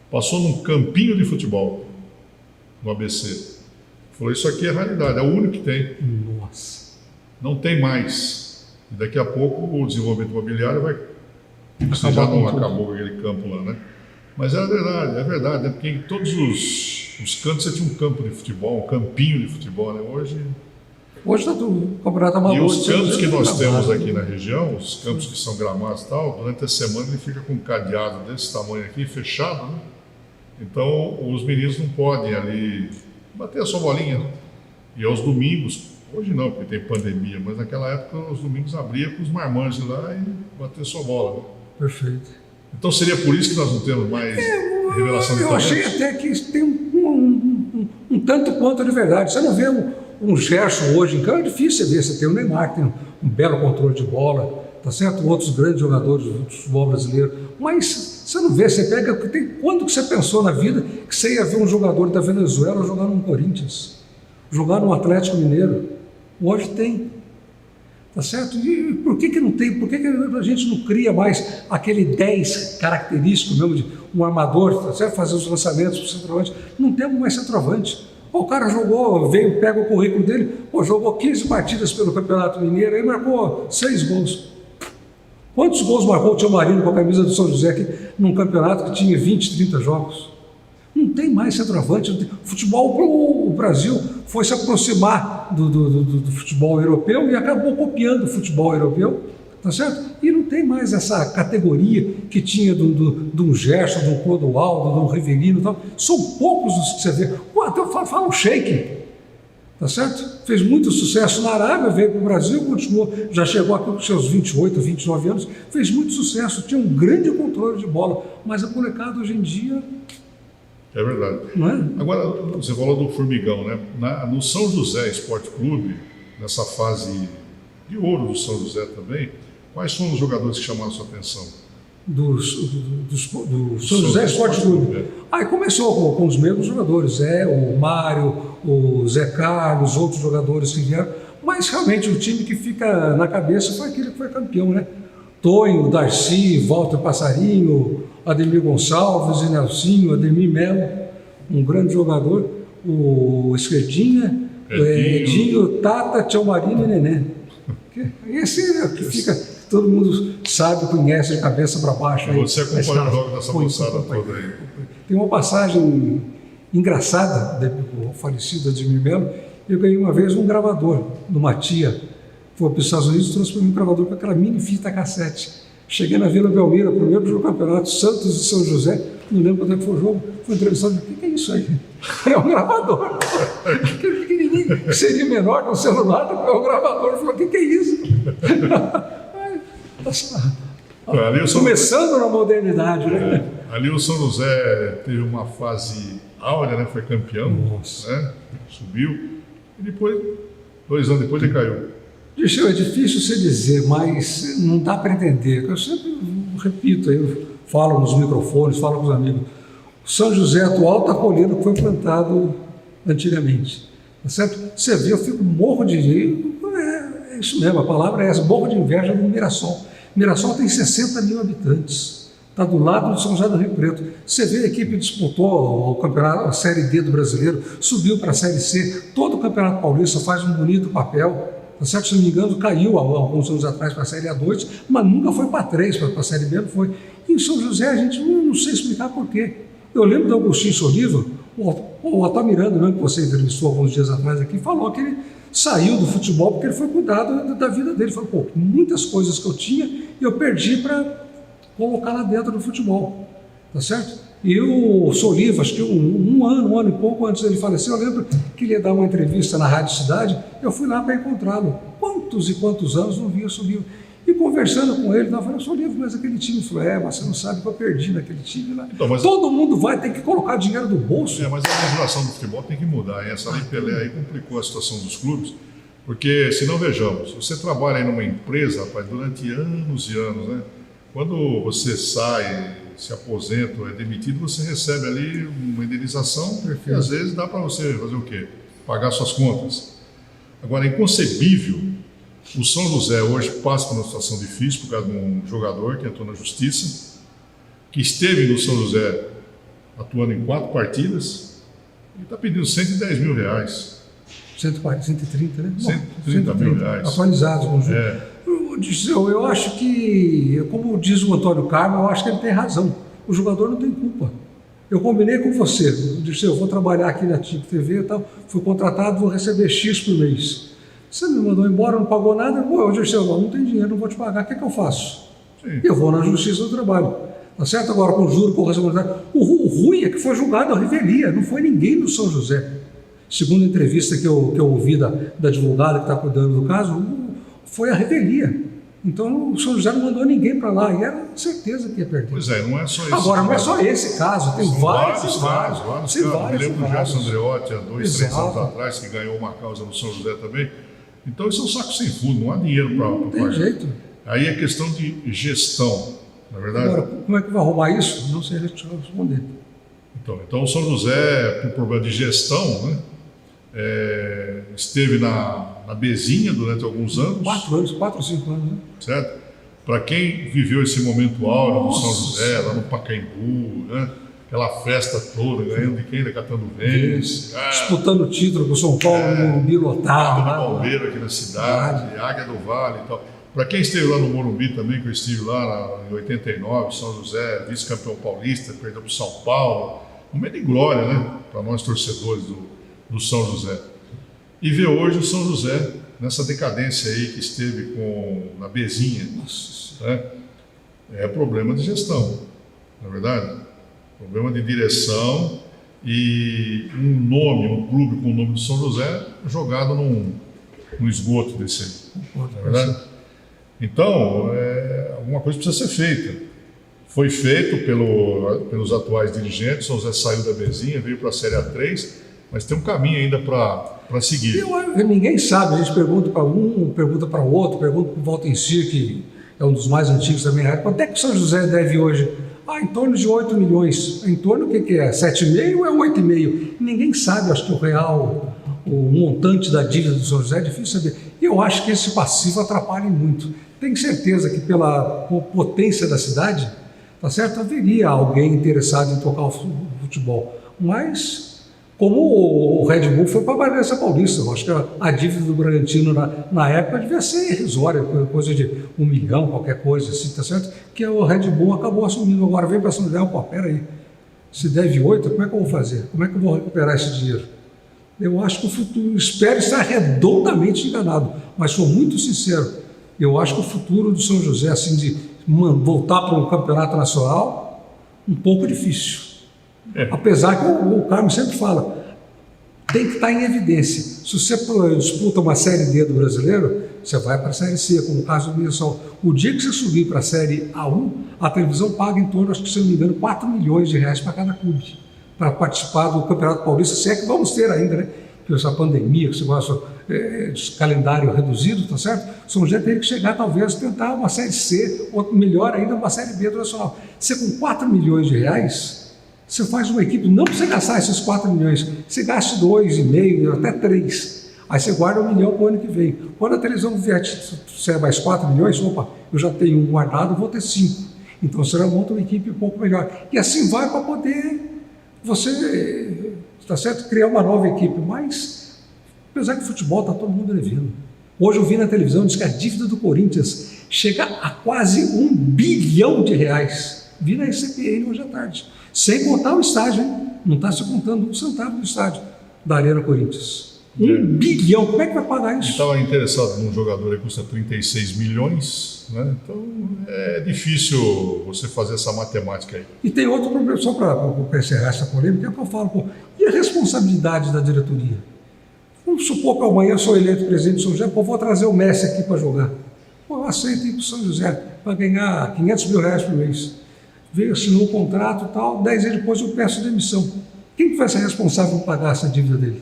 passou num campinho de futebol, no ABC. Falou, isso aqui é raridade, é o único que tem. Nossa. Não tem mais. E daqui a pouco o desenvolvimento imobiliário vai... Você já não acabou aquele campo lá, né? Mas é verdade, né? Porque em todos os cantos você tinha um campo de futebol, um campinho de futebol, né? Hoje está tudo campeonato amador. E os campos que nós temos aqui na região, os campos que são gramados e tal, durante a semana ele fica com um cadeado desse tamanho aqui, fechado, né? Então os meninos não podem ali bater a sua bolinha, né? E aos domingos, hoje não, porque tem pandemia, mas naquela época os domingos abria com os marmanjos lá e bater a sua bola, né? Perfeito. Então seria por isso que nós não temos mais revelação de Eu talentos? achei até que tem um tanto quanto de verdade. Você não vê um Gerson hoje em campo, é difícil ver. Você tem o Neymar, que tem um belo controle de bola, tá certo? Outros grandes jogadores do futebol brasileiro. Mas você não vê, você pega... Quando que você pensou na vida que você ia ver um jogador da Venezuela jogar no Corinthians? Jogar no Atlético Mineiro? Hoje tem. Tá certo? E por que não tem? Por que a gente não cria mais aquele 10 característico mesmo de um armador, tá certo? Fazer os lançamentos para o centroavante? Não temos mais centroavante. O cara jogou, pega o currículo dele, jogou 15 partidas pelo Campeonato Mineiro, aí marcou 6 gols. Quantos gols marcou o Tio Marino com a camisa do São José aqui, num campeonato que tinha 20, 30 jogos? Não tem mais centroavante. O futebol, o Brasil foi se aproximar do futebol europeu e acabou copiando o futebol europeu, tá certo? E não tem mais essa categoria que tinha de um Gerson, de um Clodoaldo, de um Rivelino e tal. São poucos os que você vê. Até fala o Sheik, tá certo? Fez muito sucesso na Arábia, veio para o Brasil, continuou, já chegou aqui com seus 28, 29 anos, fez muito sucesso, tinha um grande controle de bola, mas a molecada hoje em dia... É verdade. Não é? Agora, você falou do Formigão, né? No São José Esporte Clube, nessa fase de ouro do São José também, quais foram os jogadores que chamaram a sua atenção? Do São José Esporte Clube. Aí começou com os mesmos jogadores, o Mário, o Zé Carlos, outros jogadores que vieram, mas realmente o time que fica na cabeça foi aquele que foi campeão, né? Tonho, Darcy, Walter Passarinho, Ademir Gonçalves, Nelsinho, Ademir Melo, um grande jogador, o Esquerdinha, Edinho, Tata, Tchau Marino e Nenê. Esse é que fica, todo mundo sabe, conhece de cabeça para baixo. Aí, você acompanha o jogo dessa moçada toda aí. Tem uma passagem engraçada do falecido Ademir Melo. Eu ganhei uma vez um gravador numa tia, foi para os Estados Unidos e trouxe para mim um gravador com aquela mini fita cassete. Cheguei na Vila Belmira, primeiro jogo do campeonato, Santos e São José, não lembro quando é que foi o jogo, fui entrevistado, o que é isso aí? É um gravador. Aquele pequenininho, que seria menor que um celular, é um gravador. Eu falei, o que é isso? Começando na modernidade, né? Ali o São José teve uma fase áurea, né? Foi campeão, né? Subiu, e depois, 2 anos depois, ele caiu. É difícil você dizer, mas não dá para entender. Eu sempre repito, eu falo nos microfones, falo com os amigos. O São José atual está colhendo o que foi plantado antigamente. Tá certo? Você vê, eu fico morro de... É isso mesmo, a palavra é essa, morro de inveja do Mirassol. Mirassol tem 60 mil habitantes. Está do lado do São José do Rio Preto. Você vê a equipe disputou o campeonato, a Série D do Brasileiro, subiu para a Série C. Todo o Campeonato Paulista faz um bonito papel. Tá certo? Se não me engano, caiu há alguns anos atrás para a Série A2, mas nunca foi para 3, para a Série B não foi. E em São José a gente não sei explicar por quê. Eu lembro do Agostinho Soliva, o Otto Miranda, mesmo, que você entrevistou alguns dias atrás aqui, falou que ele saiu do futebol porque ele foi cuidar da vida dele. Ele falou, pô, muitas coisas que eu tinha eu perdi para colocar lá dentro do futebol, tá certo? E o Soliva, acho que um ano e pouco antes dele falecer, eu lembro que ele ia dar uma entrevista na Rádio Cidade, eu fui lá para encontrá-lo. Quantos e quantos anos não via o Soliva? E conversando com ele, eu falei, Soliva, mas aquele time, ele falou, mas você não sabe que eu perdi naquele time lá. Então, todo mundo vai ter que colocar dinheiro do bolso. Mas a legislação do futebol tem que mudar, hein? Essa Lei Pelé aí complicou a situação dos clubes, porque, se não vejamos, você trabalha aí numa empresa, rapaz, durante anos e anos, né? Quando você sai, se aposenta ou é demitido, você recebe ali uma indenização e às vezes dá para você fazer o quê? Pagar suas contas. Agora, é inconcebível, o São José hoje passa por uma situação difícil por causa de um jogador que entrou na justiça, que esteve no São José atuando em 4 partidas e está pedindo 110 mil reais. 130, né? 130 mil reais. Atualizados com o jogo. Eu acho que, como diz o Antônio Carmo, eu acho que ele tem razão. O jogador não tem culpa. Eu combinei com você, eu disse, eu vou trabalhar aqui na TIC TV e tal, fui contratado, vou receber X por mês. Você me mandou embora, não pagou nada, eu disse, não tem dinheiro, não vou te pagar, o que é que eu faço? Sim. Eu vou na Justiça do Trabalho. Tá certo? Agora, com juro, com responsabilidade. O ruim é que foi julgado a revelia, não foi ninguém do São José. Segundo a entrevista que eu ouvi da advogada que está cuidando do caso, foi a revelia. Então o São José não mandou ninguém para lá e era certeza que ia perder. Pois é, não é só esse Agora, não é só esse caso, tem vários casos. Eu lembro do Gerson Andreotti, há 2, 3 anos atrás, que ganhou uma causa no São José também. Então isso é um saco sem fundo, não há dinheiro para pagar. Não tem jeito. Aí é questão de gestão, na verdade. Agora, como é que vai arrumar isso? Não sei responder. Então o São José, por problema de gestão, né, esteve na Bezinha durante alguns anos. 4 ou 5 anos, né? Certo? Para quem viveu esse momento áureo do São José, lá no Pacaembu, né? Aquela festa toda, ganhando de quem? Da Catando Vênus. Disputando o título com o São Paulo, no Morumbi lotado. Palmeira aqui na cidade, Águia do Vale e tal. Para quem esteve lá no Morumbi também, que eu estive lá em 89, São José, vice-campeão paulista, perdeu para o São Paulo. Um momento de glória, né? Para nós torcedores do São José. E ver hoje o São José nessa decadência aí que esteve na Bezinha, né? É problema de gestão, na verdade, problema de direção e um clube com o nome de São José jogado no esgoto desse aí, na verdade. Então, alguma coisa precisa ser feita. Foi feito pelos atuais dirigentes. São José saiu da Bezinha, veio para a Série A3, mas tem um caminho ainda para seguir. Ninguém sabe, a gente pergunta para um, pergunta para o outro, pergunta para o Walter em si, que é um dos mais antigos também. Quanto é que o São José deve hoje? Em torno de 8 milhões. Em torno, o que é? 7,5 ou é 8,5? Ninguém sabe, acho que o montante da dívida do São José é difícil saber. E eu acho que esse passivo atrapalha muito. Tenho certeza que pela potência da cidade, tá certo? Haveria alguém interessado em tocar o futebol. Mas, como o Red Bull foi para a Bragança Paulista, eu acho que a dívida do Bragantino na época devia ser irrisória, coisa de 1 milhão, qualquer coisa assim, tá certo? Que o Red Bull acabou assumindo. Agora vem para São José, peraí, se deve 8, como é que eu vou fazer? Como é que eu vou recuperar esse dinheiro? Eu acho que o futuro, espero estar redondamente enganado, mas sou muito sincero, eu acho que o futuro do São José, assim, de voltar para um campeonato nacional, um pouco difícil. Apesar que o Carlos sempre fala, tem que estar em evidência. Se você disputa uma Série D do brasileiro, você vai para a Série C, como o caso do Mirassol. O dia que você subir para a Série A1, a televisão paga em torno, acho que se não me engano, 4 milhões de reais para cada clube, para participar do Campeonato Paulista, se é que vamos ter ainda, né? Com essa pandemia, que você gosta de calendário reduzido, tá certo? O São José teria que chegar, talvez, tentar uma Série C, ou melhor ainda, uma Série B do Nacional. Você com 4 milhões de reais, você faz uma equipe, não para você gastar esses 4 milhões, você gaste 2,5, até 3. Aí você guarda 1 milhão para o ano que vem. Quando a televisão vier ser mais 4 milhões, eu já tenho um guardado, vou ter 5. Então você já monta uma equipe um pouco melhor. E assim vai para poder você, tá certo, criar uma nova equipe. Mas, apesar que o futebol está todo mundo devendo. Hoje eu vi na televisão, diz que a dívida do Corinthians chega a quase 1 bilhão de reais. Vi na CPN hoje à tarde. Sem contar o estádio, hein? Não está se contando 1 centavo do estádio da Arena Corinthians. 1 bilhão, como é que vai pagar isso? Estava interessado num jogador que custa 36 milhões, né? Então é difícil você fazer essa matemática aí. E tem outro problema, só para encerrar essa polêmica, é que eu falo, e a responsabilidade da diretoria? Vamos supor que amanhã eu sou eleito presidente de São José, vou trazer o Messi aqui para jogar. Eu aceito ir para o São José para ganhar 500 mil reais por mês. Veio, assinou o contrato e tal, 10 dias depois eu peço demissão. Quem que vai ser responsável por pagar essa dívida dele?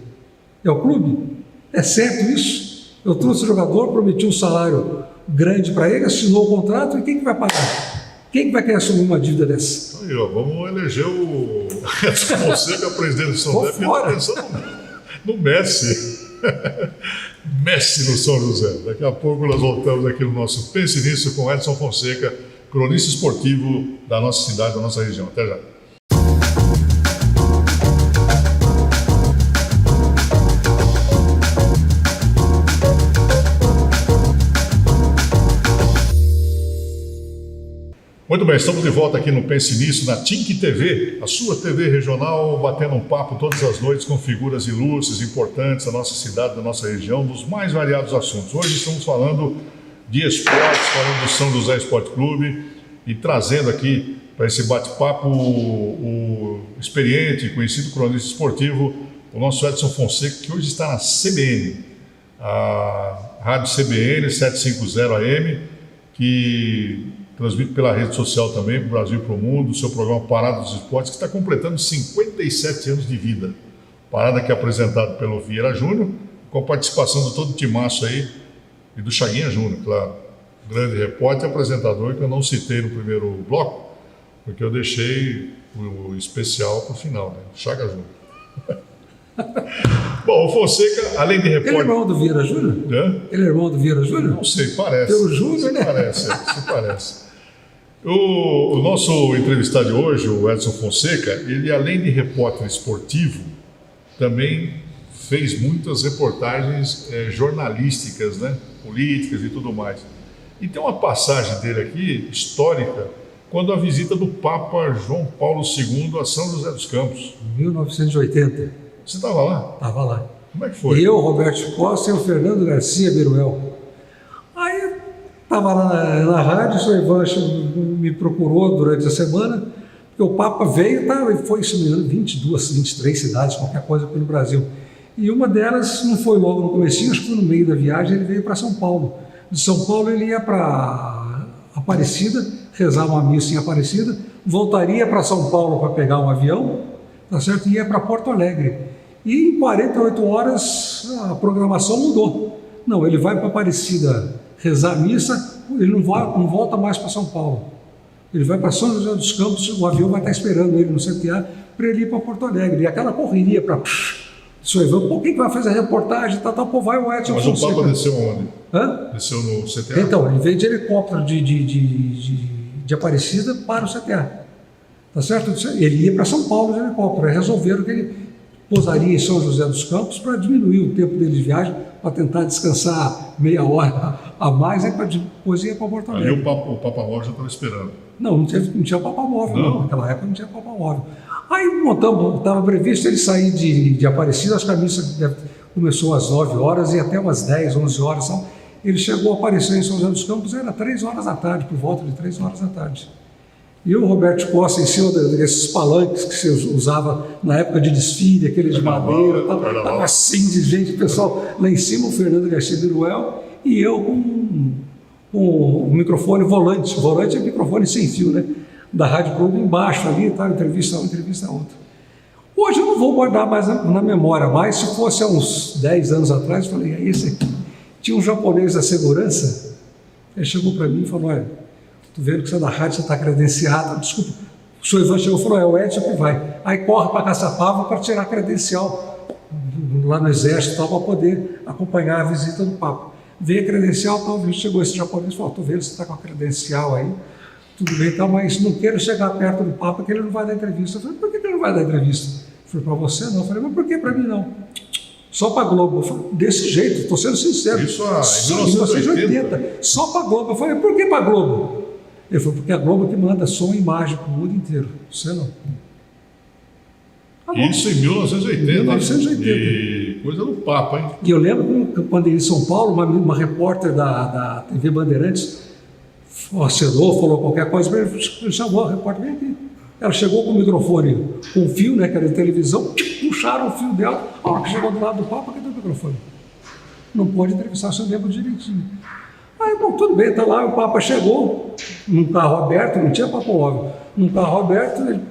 É o clube? É certo isso? Eu trouxe o jogador, prometi um salário grande para ele, assinou o contrato, e quem que vai pagar? Quem que vai querer assumir uma dívida dessa? Aí, vamos eleger o Edson Fonseca presidente do São José, porque está pensando no Messi. Messi no São José. Daqui a pouco nós voltamos aqui no nosso Pense Nisso com Edson Fonseca, cronista esportivo da nossa cidade, da nossa região. Até já. Muito bem, estamos de volta aqui no Pense Nisso, na TINC TV, a sua TV regional, batendo um papo todas as noites com figuras ilustres, importantes da nossa cidade, da nossa região, dos mais variados assuntos. Hoje estamos falando de esportes, falando do São José Esporte Clube e trazendo aqui para esse bate-papo o experiente e conhecido cronista esportivo, o nosso Edson Fonseca, que hoje está na CBN, a Rádio CBN 750 AM, que transmite pela rede social também, para o Brasil e para o mundo, o seu programa Parada dos Esportes, que está completando 57 anos de vida. Parada que é apresentado pelo Vieira Júnior, com a participação de todo o timaço aí, e do Chaguinha Júnior, claro. Grande repórter e apresentador, que eu não citei no primeiro bloco, porque eu deixei o especial para o final, né? Chaga Júnior. Bom, o Fonseca, além de repórter... Ele é irmão do Vieira Júnior? Ele é irmão do Vieira Júnior? Não sei, parece. Pelo Júnior, né? Parece. O nosso entrevistado de hoje, o Edson Fonseca, ele além de repórter esportivo, também fez muitas reportagens jornalísticas, né? Políticas e tudo mais. E tem uma passagem dele aqui, histórica, quando a visita do Papa João Paulo II a São José dos Campos. 1980. Você estava lá? Estava lá. Como é que foi? Eu, Roberto Costa e o Fernando Garcia Biruel. Aí estava lá na rádio, o senhor Ivan me procurou durante a semana, porque o Papa veio, e foi, se não me engano, 22, 23 cidades, qualquer coisa pelo Brasil. E uma delas não foi logo no comecinho, acho que foi no meio da viagem, ele veio para São Paulo. De São Paulo ele ia para Aparecida, rezar uma missa em Aparecida, voltaria para São Paulo para pegar um avião, tá certo? E ia para Porto Alegre. E em 48 horas a programação mudou. Não, ele vai para Aparecida rezar a missa, ele não volta mais para São Paulo. Ele vai para São José dos Campos, o avião vai estar esperando ele no CTA para ele ir para Porto Alegre. E aquela correria para... Senhor Ivan, por que vai fazer a reportagem? Pô, vai o Edson Mas Fonseca. o Papa desceu onde? Hã? Desceu no CTA? Então, ele veio de helicóptero de Aparecida para o CTA. Tá certo? Ele ia para São Paulo de helicóptero. Aí resolveram que ele pousaria em São José dos Campos para diminuir o tempo dele de viagem, para tentar descansar meia hora a mais, aí depois ia para Porto Alegre. Ali o Papa Móvel já estava esperando. Não tinha Papa Móvel, não. Naquela época não tinha Papa Móvel. Aí montamos, estava previsto ele sair de Aparecida, acho que a missa começou às 9 horas e até umas 10, 11 horas. Então, ele chegou a aparecer em São José dos Campos, era 3 horas da tarde, por volta de 3 horas da tarde. E o Roberto Costa, em cima desses palanques que se usava na época de desfile, aquele de madeira, estava assim de gente, o pessoal lá em cima, o Fernando Garcia Biruel, e eu com o microfone volante é microfone sem fio, né? Da Rádio Globo embaixo ali, tá? Entrevista uma, entrevista outra. Hoje eu não vou guardar mais na memória, mas se fosse há uns 10 anos atrás, eu falei, é esse aqui. Tinha um japonês da segurança, ele chegou para mim e falou, olha, tô vendo que você é da rádio, você está credenciado, desculpa. O senhor Ivan chegou e falou, é o Edson que vai. Aí corre para Caçapava para tirar a credencial lá no Exército, para poder acompanhar a visita do Papa. Veio a credencial, chegou esse japonês e falou, tô vendo que você está com a credencial aí, tudo bem, tá, mas não quero chegar perto do Papa que ele não vai dar entrevista. Eu falei, por que ele não vai dar entrevista? Eu falei, para você não. Eu falei, mas por que para mim não? Só para a Globo. Eu falei, desse jeito, estou sendo sincero. Isso em 1980. Só para a Globo. Eu falei, por que para a Globo? Ele falou, porque a Globo que manda som e imagem para o mundo inteiro. Você não. Isso em 1980. 1980. E coisa do Papa, hein? E eu lembro que quando ele em São Paulo, uma repórter da TV Bandeirantes acenou, falou qualquer coisa, ele chamou a repórter, vem aqui. Ela chegou com o microfone, com fio, né, que era de televisão, puxaram o fio dela, a hora que chegou do lado do Papa, cadê o microfone? Não pode entrevistar seu membro direitinho. Aí, bom, tudo bem, tá lá, o Papa chegou, num carro aberto, não tinha Papa Móvel, num carro aberto,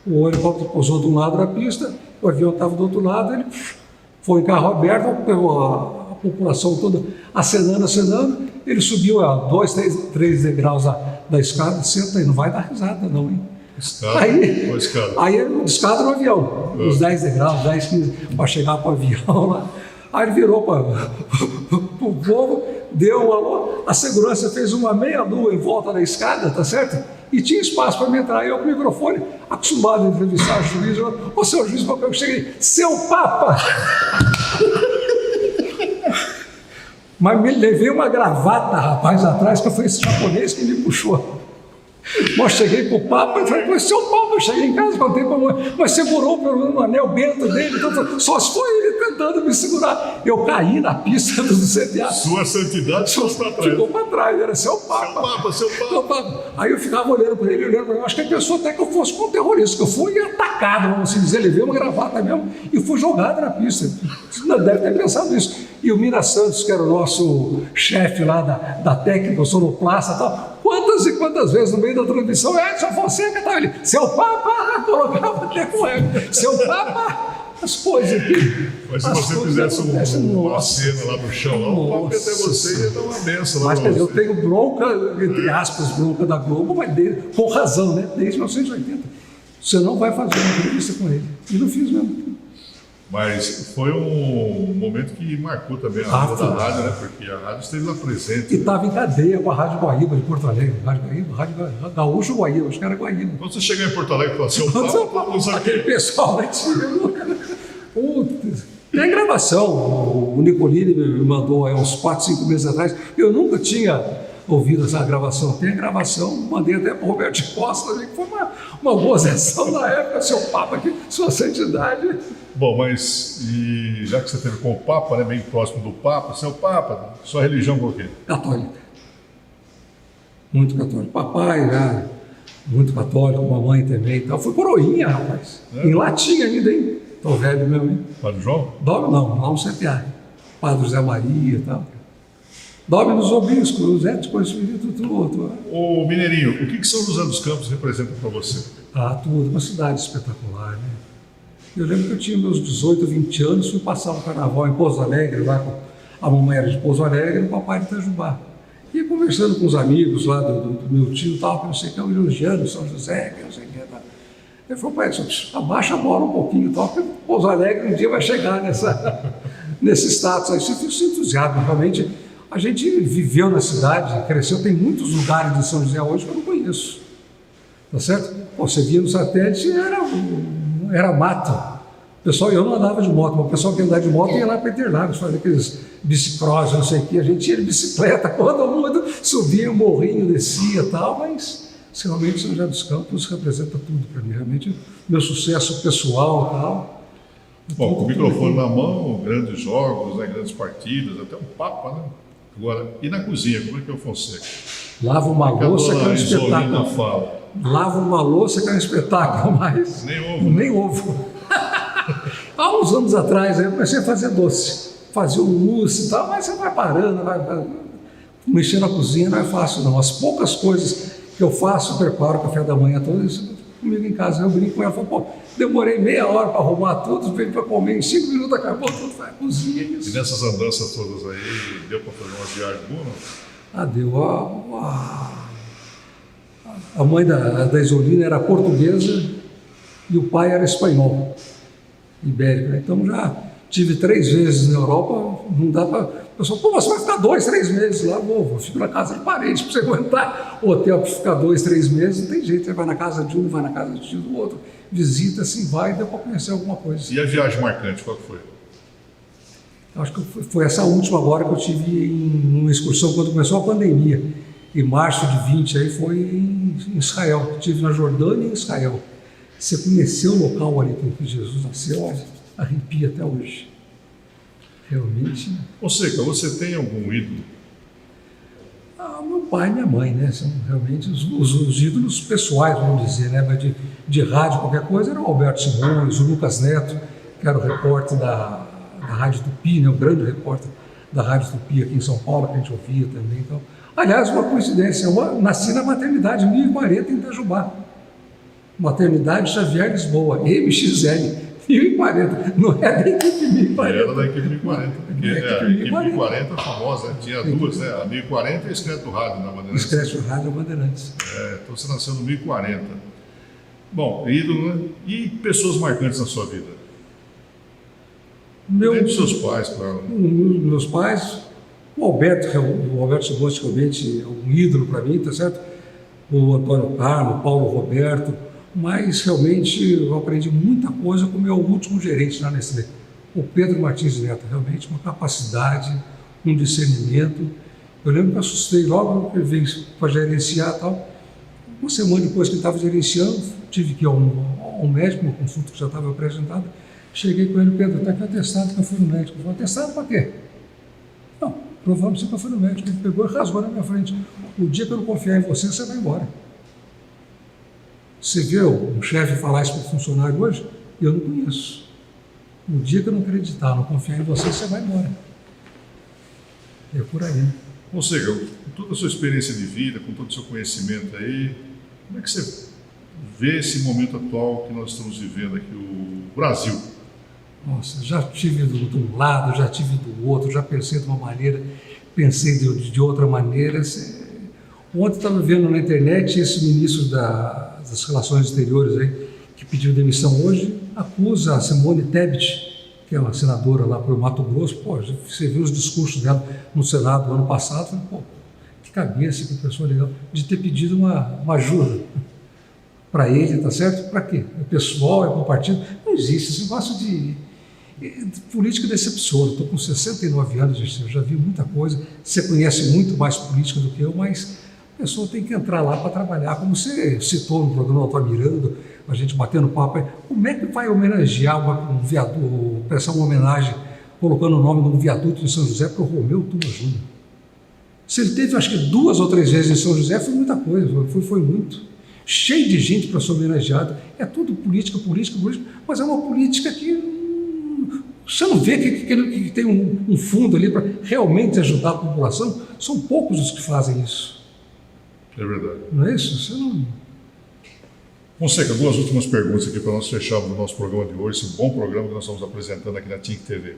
o helicóptero pousou de um lado da pista, o avião estava do outro lado, ele foi em carro aberto, pegou a população toda acenando, ele subiu a 2, 3 degraus da escada, senta aí, não vai dar risada não, hein? Escada, aí ele escada no avião, uns 10 degraus, 10, 15, para chegar para o avião lá. Aí ele virou para o povo, deu um alô, a segurança fez uma meia-lua em volta da escada, tá certo? E tinha espaço para me entrar. Eu com o microfone, acostumado a entrevistar o juiz, ô seu juiz, eu cheguei, seu Papa! Mas me levei uma gravata, rapaz, atrás, que foi esse japonês que me puxou. Mas cheguei para o Papa e falei, seu Papa, eu cheguei em casa, contei para a mãe, mas segurou pelo anel bento dele, então, só se foi ele tentando me segurar. Eu caí na pista do CTA. Sua santidade ficou para trás, era seu Papa. Seu Papa. Aí eu ficava olhando para ele, acho que ele pensou até que eu fosse com um terrorista, que eu fui atacado, vamos assim dizer, levei uma gravata mesmo e fui jogado na pista. Não deve ter pensado isso. E o Mira Santos, que era o nosso chefe lá da técnica, o sonoplasta e tal, quantas e quantas vezes no meio da transmissão, Edson Fonseca estava ali, seu Papa, colocava até com ele, seu Papa, as coisas aqui. Mas se você fizesse uma cena lá no chão, lá, o Papa ia até você e ia dar uma benção. Mas eu tenho bronca, entre aspas, bronca da Globo, mas com razão, né? Desde 1980. Você não vai fazer uma entrevista com ele. E não fiz mesmo. Mas foi um momento que marcou também a vida da rádio, né? Porque a rádio esteve lá presente. E estava em cadeia com a Rádio Guaíba de Porto Alegre. Rádio Gaúcho Guaíba, acho que era Guaíba. Quando você chegar em Porto Alegre e falar, seu Papa, aquele pessoal lá tem gravação. O Nicolini me mandou há uns 4, 5 meses atrás. Eu nunca tinha ouvido essa gravação. Tem a gravação, mandei até para o Roberto Costa, que foi uma gozação na época, seu Papa aqui, sua santidade. Bom, mas e já que você teve com o Papa, né, bem próximo do Papa, seu Papa, sua religião qual que é? Católica. Muito católico. Papai já, muito católico, mamãe também e tal. Fui coroinha, rapaz. Em latim ainda, hein? Tô velho mesmo, hein? Padre João? Dome não, lá no CPA. Padre José Maria e tal. Dome nos obispos, os éticos, espírito, tudo. Ô Mineirinho, o que São José dos Campos representa para você? Ah, tudo. Uma cidade espetacular, né? Eu lembro que eu tinha meus 18, 20 anos, fui passar o carnaval em Pouso Alegre, lá com a mamãe era de Pouso Alegre e o papai de Itajubá. E conversando com os amigos lá do meu tio, tal, que não sei o que, eu elogiando São José, que não sei o que, tal. Ele falou, pai, abaixa a bola um pouquinho, tal, porque Pouso Alegre um dia vai chegar nesse status. Aí você se entusiasma, realmente. A gente viveu na cidade, cresceu, tem muitos lugares de São José hoje que eu não conheço. Tá certo? Pô, você via no satélite, era mato. O pessoal, eu não andava de moto, mas o pessoal que andava de moto ia lá para Interlagos, fazia aqueles bicicross, não sei o que, a gente ia de bicicleta, todo mundo subia o morrinho, descia e tal, mas realmente São José dos Campos representa tudo para mim, realmente meu sucesso pessoal e tal. Bom, com o microfone na mão, grandes jogos, né, grandes partidas, até um Papa, né? Agora, e na cozinha, como é que é o Fonseca? Lava uma louça que é um espetáculo. Fala. Lava uma louça que é um espetáculo, mas Nem ovo. Nem ovo. Há uns anos atrás eu comecei a fazer doce, fazia o mousse e tal, mas você vai parando, vai mexer na cozinha não é fácil não. As poucas coisas que eu faço, preparo o café da manhã todo, isso comigo em casa, eu brinco com ela, falo, pô, demorei meia hora para arrumar tudo, veio para comer, em 5 minutos acabou tudo, vai à cozinha. Isso. E nessas andanças todas aí, deu para fazer uma viagem boa, não? Ah, deu. A mãe da Isolina era portuguesa e o pai era espanhol, ibérico. Né? Então já tive 3 vezes na Europa, não dá para... O pessoal, pô, você vai ficar 2, 3 meses lá, vou, fico na casa de parente, para você aguentar o hotel para ficar 2, 3 meses, não tem jeito, você vai na casa de um, vai na casa do outro, visita, assim vai, deu para conhecer alguma coisa. E a viagem marcante, qual foi? Acho que foi essa última agora que eu tive em uma excursão quando começou a pandemia. Em março de 20, aí foi em Israel. Estive na Jordânia e em Israel. Você conheceu o local ali que Jesus nasceu, olha, arrepia até hoje. Realmente. Fonseca, você tem algum ídolo? Meu pai e minha mãe, né? São realmente os ídolos pessoais, vamos dizer, né? Mas de rádio, qualquer coisa, era o Alberto Simões, o Lucas Neto, que era o repórter da Rádio Tupi, né? O grande repórter da Rádio Tupi aqui em São Paulo, que a gente ouvia também. Então, aliás, uma coincidência, eu nasci na maternidade 1040 em Itajubá. Maternidade Xavier Lisboa, MXL, 1040, não é da equipe 1040. Era da equipe 1040, porque a equipe 1040 famosa, né? Tinha duas, né? A 1040 e a Escreto Rádio na Bandeirantes. Escreto Rádio Bandeirantes. Então você nasceu no 1040. Bom, ídolo, né? E pessoas marcantes na sua vida? Dos seus pais, claro. Meus pais, o Alberto Simões, realmente é um ídolo para mim, tá certo? O Antônio Carmo, o Paulo Roberto, mas realmente eu aprendi muita coisa com o meu último gerente na Nestlé, o Pedro Martins Neto, realmente uma capacidade, um discernimento. Eu lembro que eu assustei logo que ele veio para gerenciar e tal. Uma semana depois que ele estava gerenciando, tive que ir a um médico, uma consulta que já estava apresentada. Cheguei com ele, Pedro, está aqui atestado que eu fui no médico. Eu falei, atestado para quê? Não, provando que eu fui no médico. Ele pegou e rasgou na minha frente. O dia que eu não confiar em você, você vai embora. Você viu um chefe falar isso para o funcionário hoje? Eu não conheço. O dia que eu não acreditar, não confiar em você, você vai embora. É por aí. Ou seja, com toda a sua experiência de vida, com todo o seu conhecimento aí, como é que você vê esse momento atual que nós estamos vivendo aqui, o Brasil? Nossa, já tive de um lado, já tive do outro, já pensei de uma maneira, pensei de outra maneira. Ontem estava vendo na internet esse ministro das Relações Exteriores aí, que pediu demissão hoje, acusa a Simone Tebet, que é uma senadora lá para o Mato Grosso. Pô, você viu os discursos dela no Senado no ano passado, falei, pô, que cabeça, que pessoa legal, de ter pedido uma ajuda para ele, tá certo? Para quê? É pessoal, é para o partido? Não existe esse negócio de política decepciona. Estou com 69 anos, eu já vi muita coisa, você conhece muito mais política do que eu, mas a pessoa tem que entrar lá para trabalhar, como você citou no programa Alto Miranda, a gente batendo papo, como é que vai homenagear um viaduto, prestar uma homenagem, colocando o nome de um viaduto em São José para o Romeu Tuma Júnior? Se ele teve, acho que 2 ou 3 vezes em São José, foi muita coisa, foi muito. Cheio de gente para ser homenageado. É tudo política, mas é uma política que você não vê que tem um fundo ali para realmente ajudar a população. São poucos os que fazem isso. É verdade. Não é isso? Você não... Fonseca, 2 últimas perguntas aqui para nós fecharmos o nosso programa de hoje, esse bom programa que nós estamos apresentando aqui na TIC TV.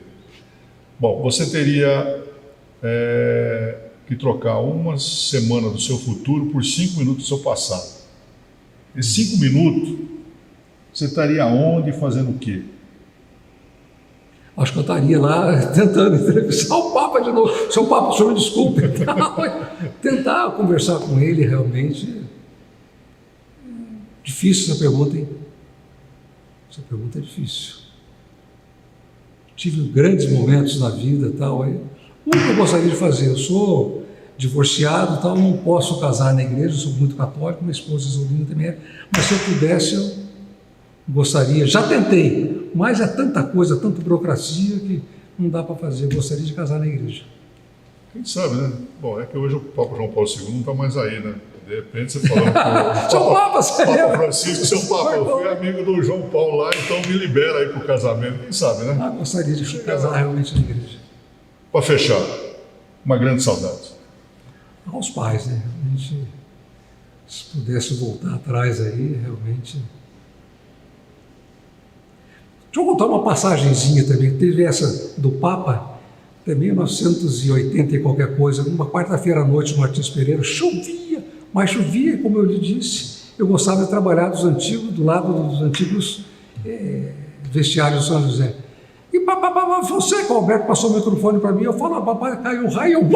Bom, você teria que trocar uma semana do seu futuro por 5 minutos do seu passado. Esses 5 minutos, você estaria onde, fazendo o quê? Acho que eu estaria lá tentando entrevistar o Papa de novo. Seu Papa, o senhor me desculpe. Tentar conversar com ele realmente. Difícil essa pergunta, hein? Essa pergunta é difícil. Tive grandes momentos na vida e tal. O que eu gostaria de fazer? Eu sou divorciado, tal, não posso casar na igreja, sou muito católico, minha esposa Isolina também é, mas se eu pudesse, eu gostaria, já tentei, mas é tanta coisa, tanta burocracia que não dá para fazer, eu gostaria de casar na igreja. Quem sabe, né? Bom, é que hoje o Papa João Paulo II não está mais aí, né? De repente você falando com o Papa Francisco, seu Papa, eu fui amigo do João Paulo lá, então me libera aí para o casamento, quem sabe, né? Gostaria de casar realmente na igreja. Para fechar, uma grande saudade. Aos pais, né? Realmente, se pudesse voltar atrás aí, realmente... Deixa eu contar uma passagenzinha também, teve essa do Papa, até 1980 e qualquer coisa, numa quarta-feira à noite no Martins Pereira, chovia, mas chovia, como eu lhe disse, eu gostava de trabalhar do lado dos antigos vestiários de São José. E você, Alberto, passou o microfone para mim, eu falo, papai, caiu um raio, eu...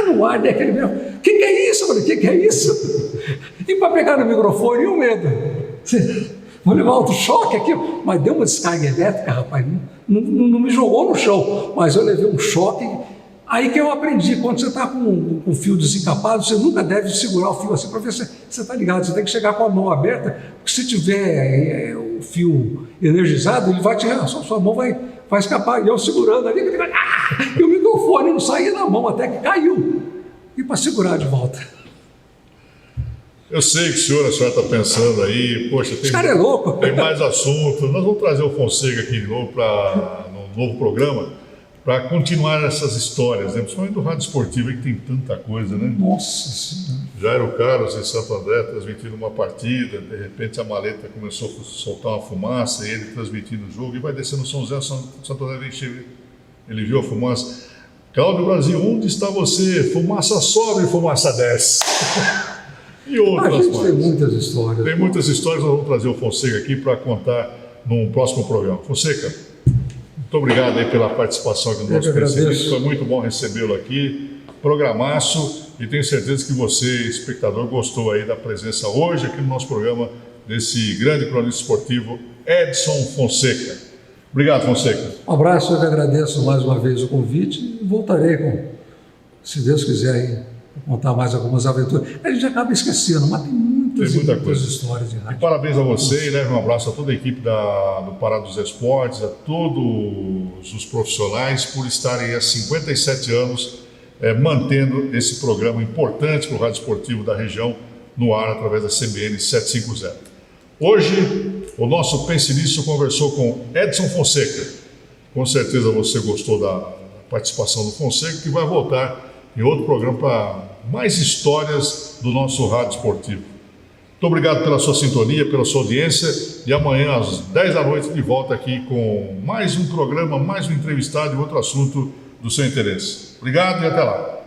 no ar, daquele mesmo. Que é isso? Eu falei, que é isso? E para pegar no microfone, e o medo? Vou levar outro choque aqui, mas deu uma descarga elétrica, rapaz, não me jogou no chão, mas eu levei um choque. Aí que eu aprendi, quando você está com o fio desencapado, você nunca deve segurar o fio assim para ver se você está ligado, você tem que chegar com a mão aberta, porque se tiver o fio energizado, ele vai sua mão vai escapar, e eu segurando ali, e o microfone não saía da mão até que caiu, e para segurar de volta. Eu sei que a senhora está pensando aí, poxa, esse cara é louco. Tem mais assunto, nós vamos trazer o Fonseca aqui de novo no novo programa, para continuar essas histórias, né? Principalmente do rádio esportivo, aí que tem tanta coisa, né? Nossa Senhora. Jairo Carlos em Santo André transmitindo uma partida, de repente a maleta começou a soltar uma fumaça, e ele transmitindo o jogo, e vai descendo São José, Santo André, ele viu a fumaça. Cláudio Brasil, onde está você? Fumaça sobe, fumaça desce. E outras mais. Tem muitas histórias. Tem muitas histórias, nós vamos trazer o Fonseca aqui para contar num próximo programa. Fonseca, muito obrigado aí pela participação aqui no nosso Pensamento. Foi muito bom recebê-lo aqui. Programaço, e tenho certeza que você, espectador, gostou aí da presença hoje aqui no nosso programa desse grande cronista esportivo, Edson Fonseca. Obrigado, Fonseca. Um abraço, eu que agradeço mais uma vez o convite e voltarei se Deus quiser, aí, contar mais algumas aventuras. A gente acaba esquecendo, mas tem muitas histórias de rádio. E parabéns a você, e leve um abraço a toda a equipe do Pará dos Esportes, a todos os profissionais por estarem há 57 anos mantendo esse programa importante para o rádio esportivo da região no ar através da CBN 750. Hoje, o nosso Pense Nisso conversou com Edson Fonseca. Com certeza você gostou da participação do Fonseca, que vai voltar em outro programa para mais histórias do nosso rádio esportivo. Muito obrigado pela sua sintonia, pela sua audiência, e amanhã às 10 da noite de volta aqui com mais um programa, mais um entrevistado e outro assunto do seu interesse. Obrigado e até lá.